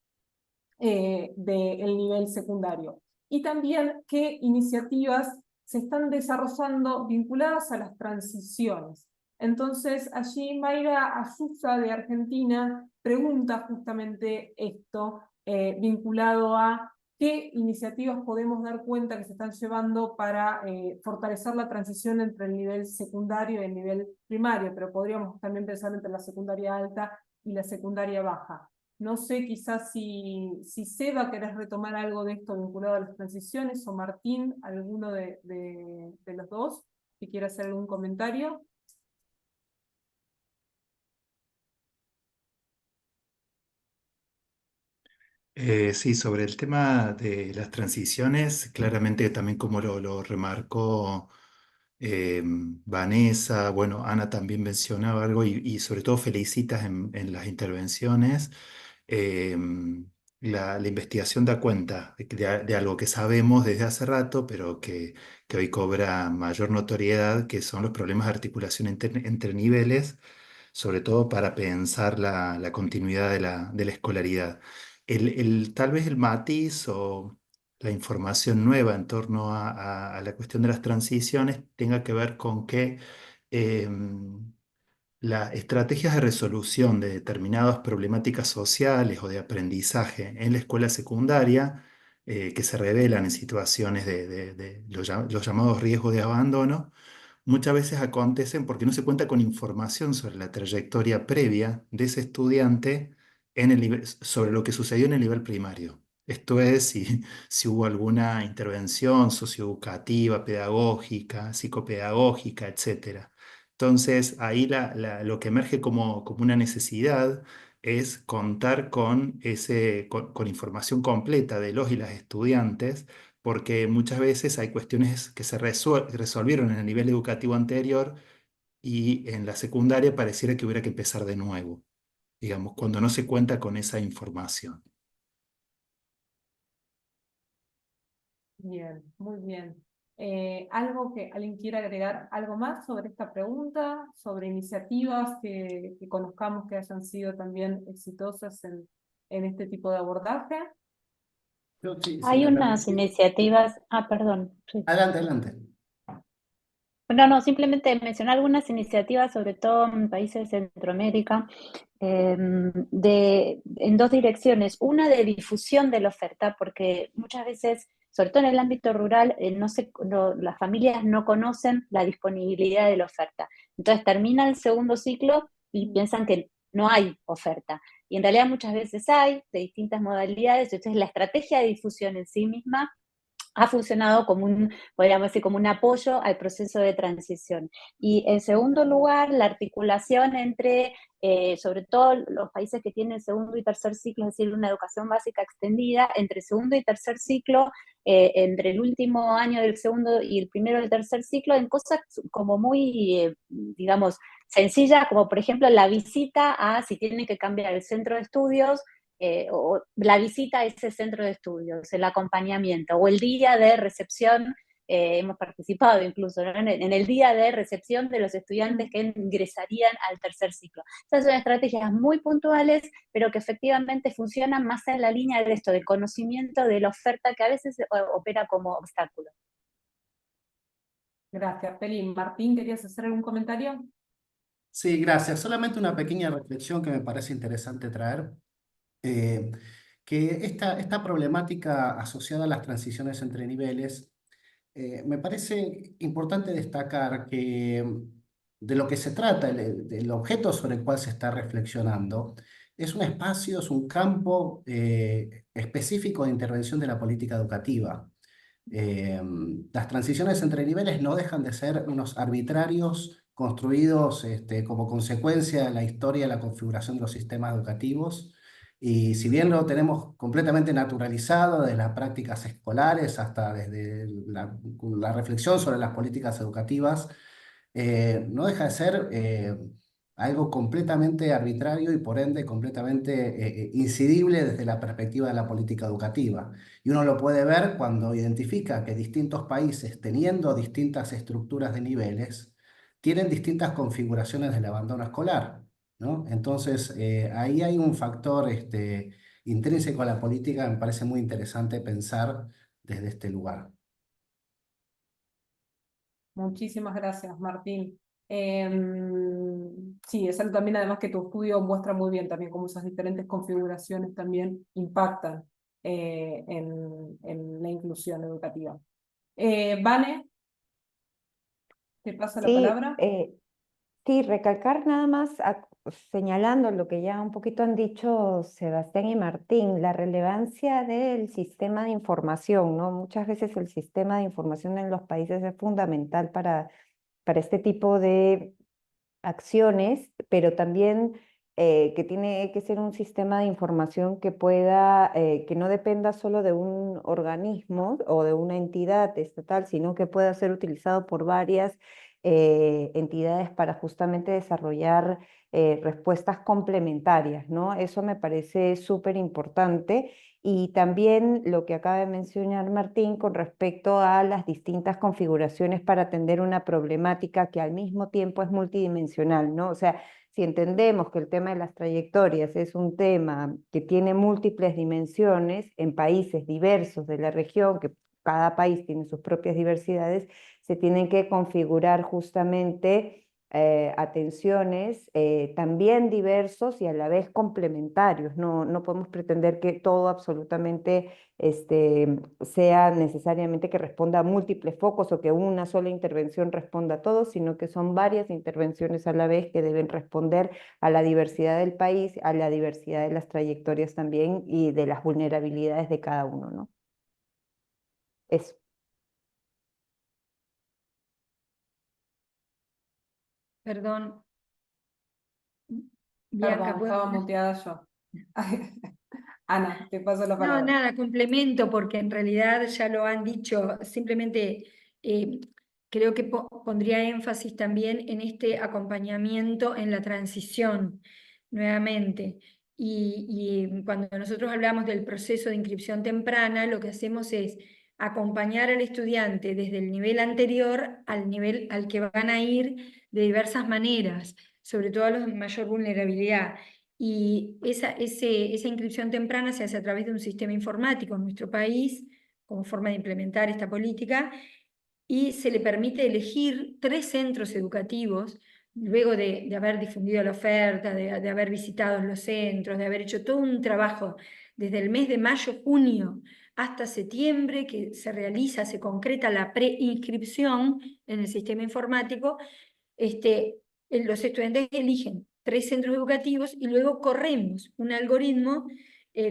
del nivel secundario. Y también qué iniciativas se están desarrollando vinculadas a las transiciones. Entonces, allí Mayra Ayusa de Argentina pregunta justamente esto, vinculado a qué iniciativas podemos dar cuenta que se están llevando para fortalecer la transición entre el nivel secundario y el nivel primario, pero podríamos también pensar entre la secundaria alta y la secundaria baja. No sé, quizás si Seba querés retomar algo de esto vinculado a las transiciones, o Martín, alguno de los dos, que quiera hacer algún comentario. Sí, sobre el tema de las transiciones, claramente también como lo remarcó Vanessa, bueno, Ana también mencionaba algo y sobre todo felicitas en las intervenciones. La investigación da cuenta de algo que sabemos desde hace rato, pero que hoy cobra mayor notoriedad, que son los problemas de articulación entre niveles, sobre todo para pensar la continuidad de la escolaridad. Tal vez el matiz o la información nueva en torno a la cuestión de las transiciones tenga que ver con que las estrategias de resolución de determinadas problemáticas sociales o de aprendizaje en la escuela secundaria que se revelan en situaciones de los llamados riesgos de abandono, muchas veces acontecen porque no se cuenta con información sobre la trayectoria previa de ese estudiante sobre lo que sucedió en el nivel primario. Esto es, si hubo alguna intervención socioeducativa, pedagógica, psicopedagógica, etc. Entonces, ahí lo que emerge como una necesidad es contar con, con información completa de los y las estudiantes, porque muchas veces hay cuestiones que se resolvieron en el nivel educativo anterior y en la secundaria pareciera que hubiera que empezar de nuevo, digamos, cuando no se cuenta con esa información. Bien, muy bien. ¿Algo que alguien quiera agregar algo más sobre esta pregunta, sobre iniciativas que conozcamos que hayan sido también exitosas en este tipo de abordaje? Sí, si Hay me unas permitís. iniciativas, perdón. Sí. Adelante, adelante. No, simplemente mencionar algunas iniciativas, sobre todo en países de Centroamérica, en dos direcciones. Una de difusión de la oferta, porque muchas veces, sobre todo en el ámbito rural, las familias no conocen la disponibilidad de la oferta. Entonces termina el segundo ciclo y piensan que no hay oferta. Y en realidad muchas veces hay, de distintas modalidades. Entonces la estrategia de difusión en sí misma ha funcionado como podríamos decir, como un apoyo al proceso de transición. Y en segundo lugar, la articulación entre, sobre todo los países que tienen segundo y tercer ciclo, es decir, una educación básica extendida, entre segundo y tercer ciclo, entre el último año del segundo y el primero del tercer ciclo, en cosas como muy, digamos, sencillas, como por ejemplo la visita a si tienen que cambiar el centro de estudios, o la visita a ese centro de estudios, el acompañamiento, o el día de recepción, hemos participado incluso, ¿no? en el día de recepción de los estudiantes que ingresarían al tercer ciclo. Esas son estrategias muy puntuales, pero que efectivamente funcionan más en la línea de esto, de conocimiento de la oferta que a veces opera como obstáculo. Gracias, Peli. Martín, ¿querías hacer algún comentario? Sí, gracias. Solamente una pequeña reflexión que me parece interesante traer. eh, que esta problemática asociada a las transiciones entre niveles, me parece importante destacar que de lo que se trata, el objeto sobre el cual se está reflexionando, es un espacio, es un campo específico de intervención de la política educativa. Eh, las transiciones entre niveles no dejan de ser unos arbitrarios construidos como consecuencia de la historia y la configuración de los sistemas educativos. Y si bien lo tenemos completamente naturalizado desde las prácticas escolares hasta desde la reflexión sobre las políticas educativas, no deja de ser algo completamente arbitrario y por ende completamente incidible desde la perspectiva de la política educativa. Y uno lo puede ver cuando identifica que distintos países, teniendo distintas estructuras de niveles, tienen distintas configuraciones del abandono escolar, ¿no? Entonces, ahí hay un factor intrínseco a la política, me parece muy interesante pensar desde este lugar. Muchísimas gracias, Martín. Sí, es algo también además que tu estudio muestra muy bien también cómo esas diferentes configuraciones también impactan en la inclusión educativa. Vane, te paso la Sí, palabra. sí, recalcar nada más, señalando lo que ya un poquito han dicho Sebastián y Martín, la relevancia del sistema de información, ¿no? Muchas veces el sistema de información en los países es fundamental para este tipo de acciones, pero también que tiene que ser un sistema de información que pueda, que no dependa solo de un organismo o de una entidad estatal, sino que pueda ser utilizado por varias entidades para justamente desarrollar respuestas complementarias, ¿no? Eso me parece súper importante. Y también lo que acaba de mencionar Martín con respecto a las distintas configuraciones para atender una problemática que al mismo tiempo es multidimensional, ¿no? O sea, si entendemos que el tema de las trayectorias es un tema que tiene múltiples dimensiones en países diversos de la región, que cada país tiene sus propias diversidades, se tienen que configurar justamente atenciones también diversos y a la vez complementarios. No podemos pretender que todo absolutamente sea necesariamente que responda a múltiples focos o que una sola intervención responda a todo, sino que son varias intervenciones a la vez que deben responder a la diversidad del país, a la diversidad de las trayectorias también y de las vulnerabilidades de cada uno, ¿no? Eso. Perdón. Bianca, Perdón, ¿puedo estaba hablar? muteada yo. Ana, te paso la No, palabra. nada, complemento, porque en realidad ya lo han dicho, simplemente creo que pondría énfasis también en este acompañamiento en la transición, nuevamente. Y cuando nosotros hablamos del proceso de inscripción temprana, lo que hacemos es acompañar al estudiante desde el nivel anterior al nivel al que van a ir de diversas maneras, sobre todo a los de mayor vulnerabilidad. Y esa inscripción temprana se hace a través de un sistema informático en nuestro país, como forma de implementar esta política, y se le permite elegir 3 centros educativos, luego de haber difundido la oferta, de haber visitado los centros, de haber hecho todo un trabajo desde el mes de mayo, junio, hasta septiembre, que se realiza, se concreta la preinscripción en el sistema informático. Los estudiantes eligen 3 centros educativos y luego corremos un algoritmo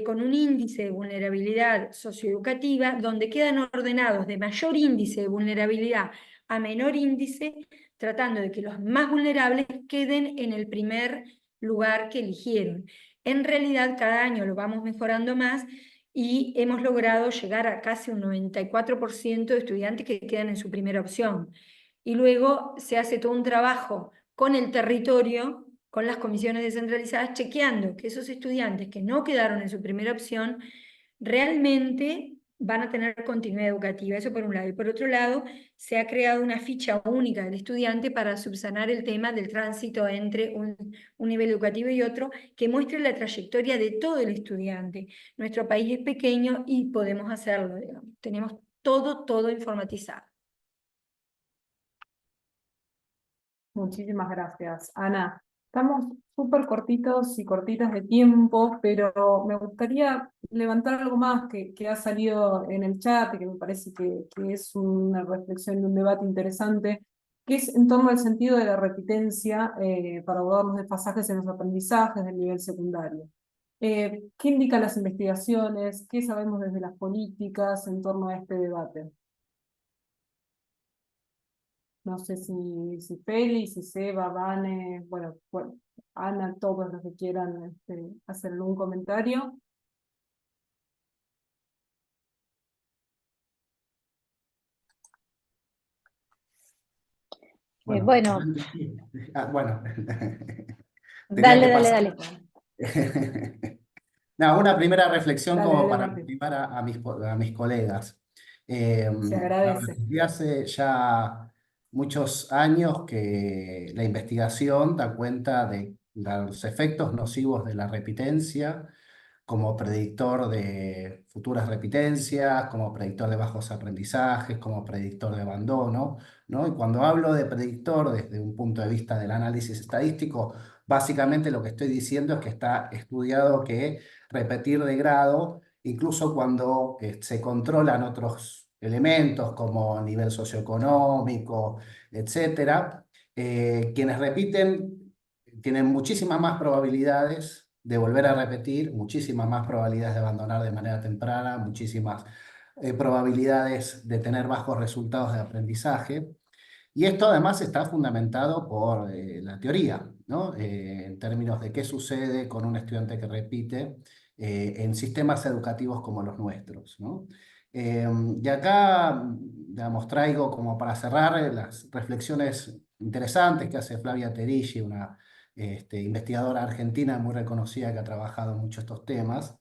con un índice de vulnerabilidad socioeducativa donde quedan ordenados de mayor índice de vulnerabilidad a menor índice, tratando de que los más vulnerables queden en el primer lugar que eligieron. En realidad, cada año lo vamos mejorando más y hemos logrado llegar a casi un 94% de estudiantes que quedan en su primera opción. Y luego se hace todo un trabajo con el territorio, con las comisiones descentralizadas, chequeando que esos estudiantes que no quedaron en su primera opción realmente van a tener continuidad educativa. Eso por un lado. Y por otro lado, se ha creado una ficha única del estudiante para subsanar el tema del tránsito entre un nivel educativo y otro, que muestre la trayectoria de todo el estudiante. Nuestro país es pequeño y podemos hacerlo, digamos. Tenemos todo informatizado. Muchísimas gracias, Ana. Estamos súper cortitos y cortitas de tiempo, pero me gustaría levantar algo más que ha salido en el chat y que me parece que es una reflexión y un debate interesante, que es en torno al sentido de la repitencia para abordar los desfasajes en los aprendizajes del nivel secundario. ¿Qué indican las investigaciones? ¿Qué sabemos desde las políticas en torno a este debate? No sé si Feli, si Seba, Vane, bueno, Ana, todos los que quieran hacer algún comentario. Bueno, Bueno, tenía dale, que dale, pasar. dale. No, una primera reflexión Dale, como dale, para Martín. motivar a mis colegas. Se agradece. Desde hace ya muchos años que la investigación da cuenta de los efectos nocivos de la repitencia como predictor de futuras repitencias, como predictor de bajos aprendizajes, como predictor de abandono, ¿no? Y cuando hablo de predictor desde un punto de vista del análisis estadístico, básicamente lo que estoy diciendo es que está estudiado que repetir de grado, incluso cuando se controlan otros elementos como nivel socioeconómico, etcétera, quienes repiten tienen muchísimas más probabilidades de volver a repetir, muchísimas más probabilidades de abandonar de manera temprana, muchísimas probabilidades de tener bajos resultados de aprendizaje. Y esto además está fundamentado por la teoría, ¿no? En términos de qué sucede con un estudiante que repite en sistemas educativos como los nuestros, ¿no? Y acá, digamos, traigo como para cerrar las reflexiones interesantes que hace Flavia Terilli, una investigadora argentina muy reconocida que ha trabajado mucho estos temas,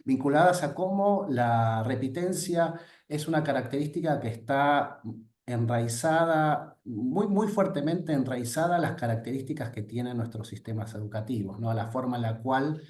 vinculadas a cómo la repitencia es una característica que está enraizada, muy fuertemente enraizada a las características que tienen nuestros sistemas educativos, ¿no? A la forma en la cual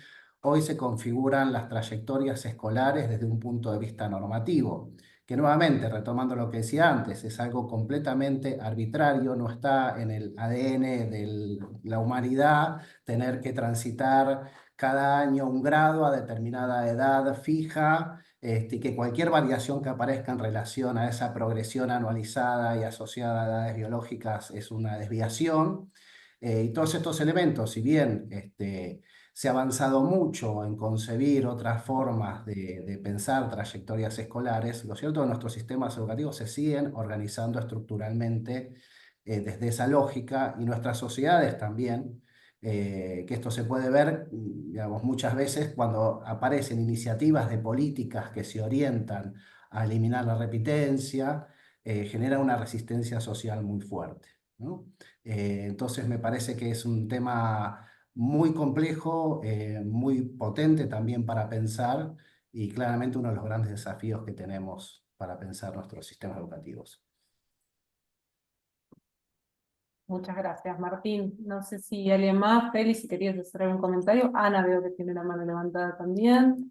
hoy se configuran las trayectorias escolares desde un punto de vista normativo, que nuevamente, retomando lo que decía antes, es algo completamente arbitrario, no está en el ADN de la humanidad tener que transitar cada año un grado a determinada edad fija, y que cualquier variación que aparezca en relación a esa progresión anualizada y asociada a edades biológicas es una desviación. Y todos estos elementos, si bien se ha avanzado mucho en concebir otras formas de pensar trayectorias escolares, lo cierto es que nuestros sistemas educativos se siguen organizando estructuralmente desde esa lógica y nuestras sociedades también que esto se puede ver, digamos, muchas veces cuando aparecen iniciativas de políticas que se orientan a eliminar la repitencia, genera una resistencia social muy fuerte, ¿no? Entonces me parece que es un tema muy complejo, muy potente también para pensar y claramente uno de los grandes desafíos que tenemos para pensar nuestros sistemas educativos. Muchas gracias, Martín. No sé si alguien más, Feli, si querías hacer algún comentario. Ana veo que tiene la mano levantada también.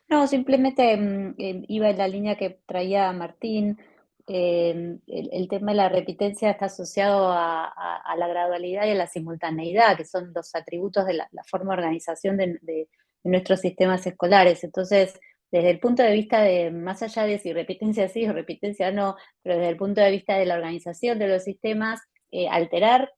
No, simplemente iba en la línea que traía Martín. El tema de la repitencia está asociado a la gradualidad y a la simultaneidad, que son los atributos de la forma de organización de nuestros sistemas escolares. Entonces, desde el punto de vista de, más allá de si repitencia sí o repitencia no, pero desde el punto de vista de la organización de los sistemas, alterar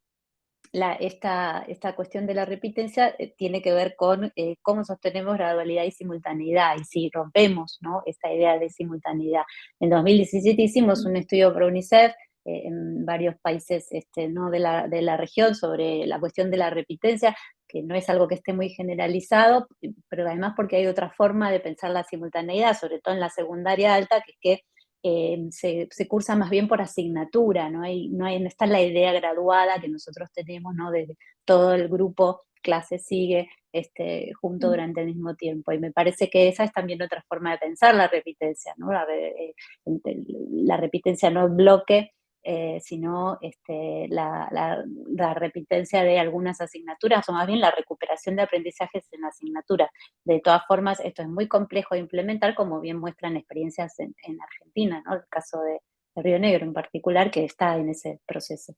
esta cuestión de la repitencia tiene que ver con cómo sostenemos gradualidad y simultaneidad, y si rompemos, ¿no?, esta idea de simultaneidad. En 2017 hicimos un estudio por UNICEF en varios países ¿no?, de la región sobre la cuestión de la repitencia, que no es algo que esté muy generalizado, pero además porque hay otra forma de pensar la simultaneidad, sobre todo en la secundaria alta, que es que se cursa más bien por asignatura, no está la idea graduada que nosotros tenemos, ¿no?, de todo el grupo clase sigue junto durante el mismo tiempo. Y me parece que esa es también otra forma de pensar la repitencia, ¿no? La repitencia no en bloque, sino la repitencia de algunas asignaturas, o más bien la recuperación de aprendizajes en asignaturas. De todas formas, esto es muy complejo de implementar, como bien muestran experiencias en Argentina, ¿no? El caso de Río Negro en particular, que está en ese proceso.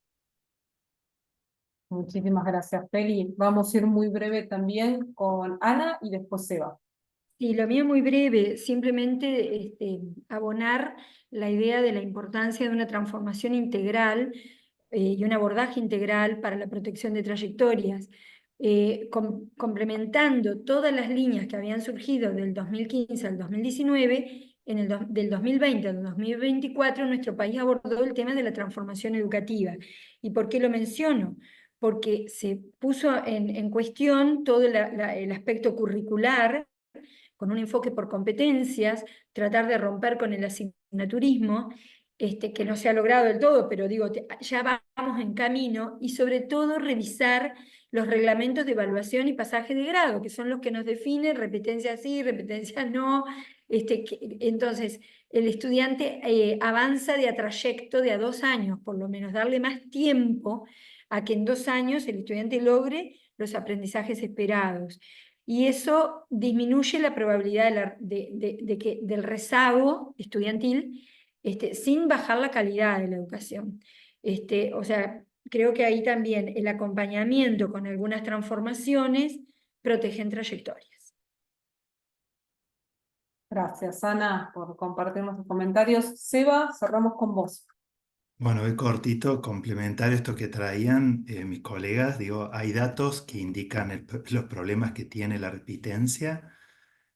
Muchísimas gracias, Feli. Vamos a ir muy breve también con Ana y después Seba. Sí, lo mío muy breve, simplemente abonar la idea de la importancia de una transformación integral y un abordaje integral para la protección de trayectorias, complementando todas las líneas que habían surgido del 2015 al 2019, del 2020 al 2024, nuestro país abordó el tema de la transformación educativa. ¿Y por qué lo menciono? Porque se puso en cuestión todo el aspecto curricular, con un enfoque por competencias, tratar de romper con el asignaturismo, que no se ha logrado del todo, pero digo, ya vamos en camino, y sobre todo revisar los reglamentos de evaluación y pasaje de grado, que son los que nos definen repetencia sí, repetencia no. Entonces, el estudiante avanza de a trayecto de a 2 años, por lo menos darle más tiempo a que en 2 años el estudiante logre los aprendizajes esperados. Y eso disminuye la probabilidad del rezago estudiantil, sin bajar la calidad de la educación. O sea, creo que ahí también el acompañamiento con algunas transformaciones protegen trayectorias. Gracias, Ana, por compartirnos tus comentarios. Seba, cerramos con vos. Bueno, voy cortito, complementar esto que traían mis colegas. Digo, hay datos que indican los problemas que tiene la repitencia.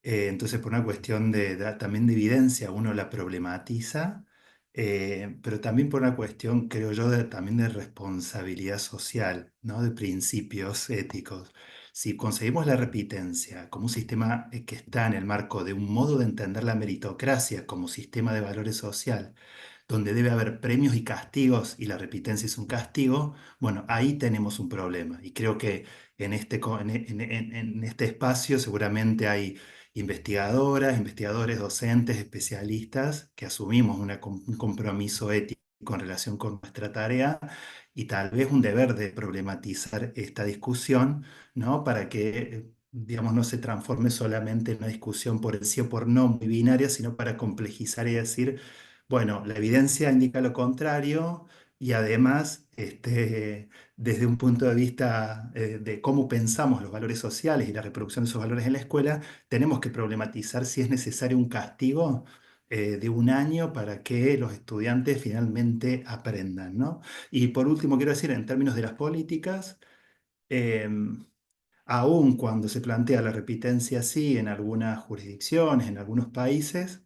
Entonces, por una cuestión también de evidencia, uno la problematiza, pero también por una cuestión, creo yo, también de responsabilidad social, ¿no? De principios éticos. Si conseguimos la repitencia como un sistema que está en el marco de un modo de entender la meritocracia como sistema de valores social, donde debe haber premios y castigos, y la repitencia es un castigo, bueno, ahí tenemos un problema. Y creo que en este espacio seguramente hay investigadoras, investigadores, docentes, especialistas, que asumimos un compromiso ético en relación con nuestra tarea y tal vez un deber de problematizar esta discusión, ¿no? Para que, digamos, no se transforme solamente en una discusión por el sí o por no muy binaria, sino para complejizar y decir, bueno, la evidencia indica lo contrario y además, desde un punto de vista de cómo pensamos los valores sociales y la reproducción de esos valores en la escuela, tenemos que problematizar si es necesario un castigo de 1 año para que los estudiantes finalmente aprendan, ¿no? Y por último, quiero decir, en términos de las políticas, aun cuando se plantea la repitencia así en algunas jurisdicciones, en algunos países,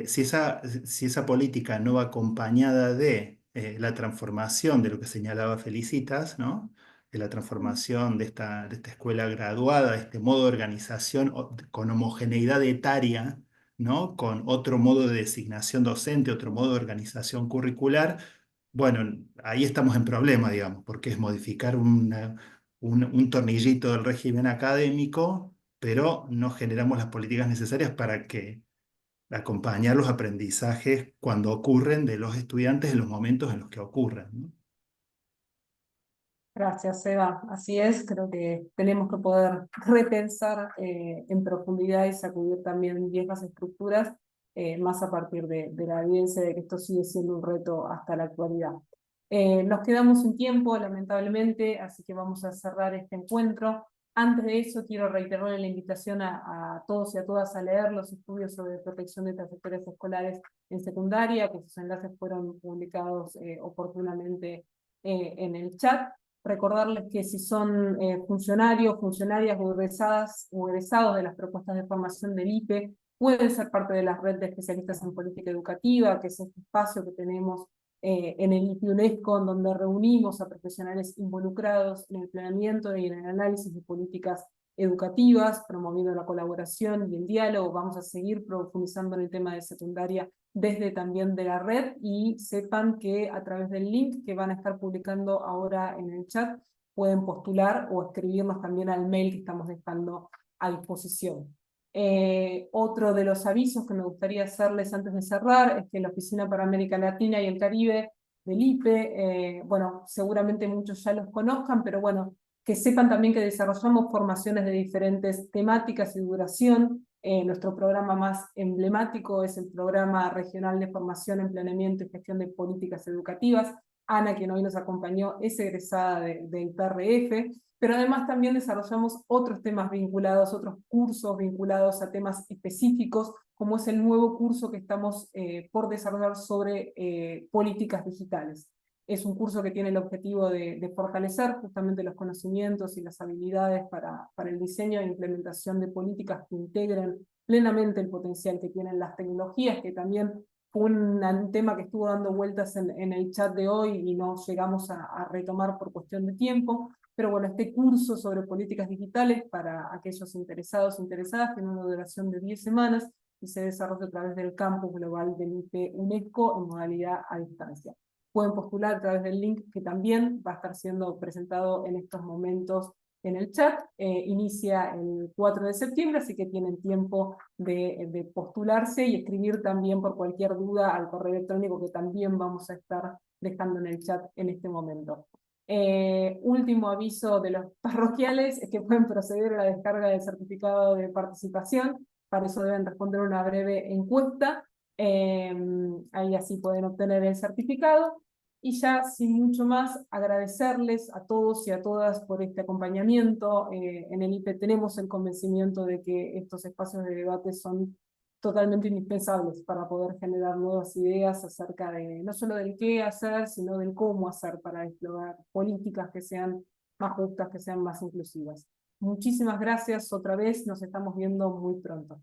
si esa política no va acompañada de la transformación de lo que señalaba Felicitas, ¿no? la transformación de esta escuela graduada, de este modo de organización con homogeneidad etaria, ¿no? Con otro modo de designación docente, otro modo de organización curricular, bueno, ahí estamos en problema, digamos, porque es modificar un tornillito del régimen académico, pero no generamos las políticas necesarias para que acompañar los aprendizajes cuando ocurren de los estudiantes en los momentos en los que ocurren, ¿no? Gracias, Eva. Así es, creo que tenemos que poder repensar en profundidad y sacudir también viejas estructuras, más a partir de la evidencia de que esto sigue siendo un reto hasta la actualidad. Nos quedamos sin tiempo, lamentablemente, así que vamos a cerrar este encuentro. Antes de eso, quiero reiterar la invitación a todos y a todas a leer los estudios sobre protección de trayectorias escolares en secundaria, que sus enlaces fueron publicados oportunamente en el chat. Recordarles que si son funcionarios, funcionarias o egresados de las propuestas de formación del IPE, pueden ser parte de la red de especialistas en política educativa, que es este espacio que tenemos en el IPE UNESCO, en donde reunimos a profesionales involucrados en el planeamiento y en el análisis de políticas educativas, promoviendo la colaboración y el diálogo. Vamos a seguir profundizando en el tema de secundaria desde también de la red, y sepan que a través del link que van a estar publicando ahora en el chat pueden postular o escribirnos también al mail que estamos dejando a disposición. Otro de los avisos que me gustaría hacerles antes de cerrar es que la Oficina para América Latina y el Caribe del IPE, bueno, seguramente muchos ya los conozcan, pero bueno, que sepan también que desarrollamos formaciones de diferentes temáticas y duración. Nuestro programa más emblemático es el Programa Regional de Formación en Planeamiento y Gestión de Políticas Educativas. Ana, quien hoy nos acompañó, es egresada del PRF, pero además también desarrollamos otros temas vinculados, otros cursos vinculados a temas específicos, como es el nuevo curso que estamos por desarrollar sobre políticas digitales. Es un curso que tiene el objetivo de fortalecer justamente los conocimientos y las habilidades para el diseño e implementación de políticas que integren plenamente el potencial que tienen las tecnologías, que también fue un tema que estuvo dando vueltas en el chat de hoy y no llegamos a retomar por cuestión de tiempo. Pero bueno, este curso sobre políticas digitales para aquellos interesados e interesadas tiene una duración de 10 semanas y se desarrolla a través del campus global del IPE UNESCO en modalidad a distancia. Pueden postular a través del link que también va a estar siendo presentado en estos momentos en el chat. Inicia el 4 de septiembre, así que tienen tiempo de postularse y escribir también por cualquier duda al correo electrónico que también vamos a estar dejando en el chat en este momento. Último aviso de los parroquiales es que pueden proceder a la descarga del certificado de participación. Para eso deben responder una breve encuesta. Ahí así pueden obtener el certificado. Y ya sin mucho más, agradecerles a todos y a todas por este acompañamiento. En el IPE tenemos el convencimiento de que estos espacios de debate son totalmente indispensables para poder generar nuevas ideas acerca de no solo del qué hacer, sino del cómo hacer para explorar políticas que sean más justas, que sean más inclusivas. Muchísimas gracias otra vez, nos estamos viendo muy pronto.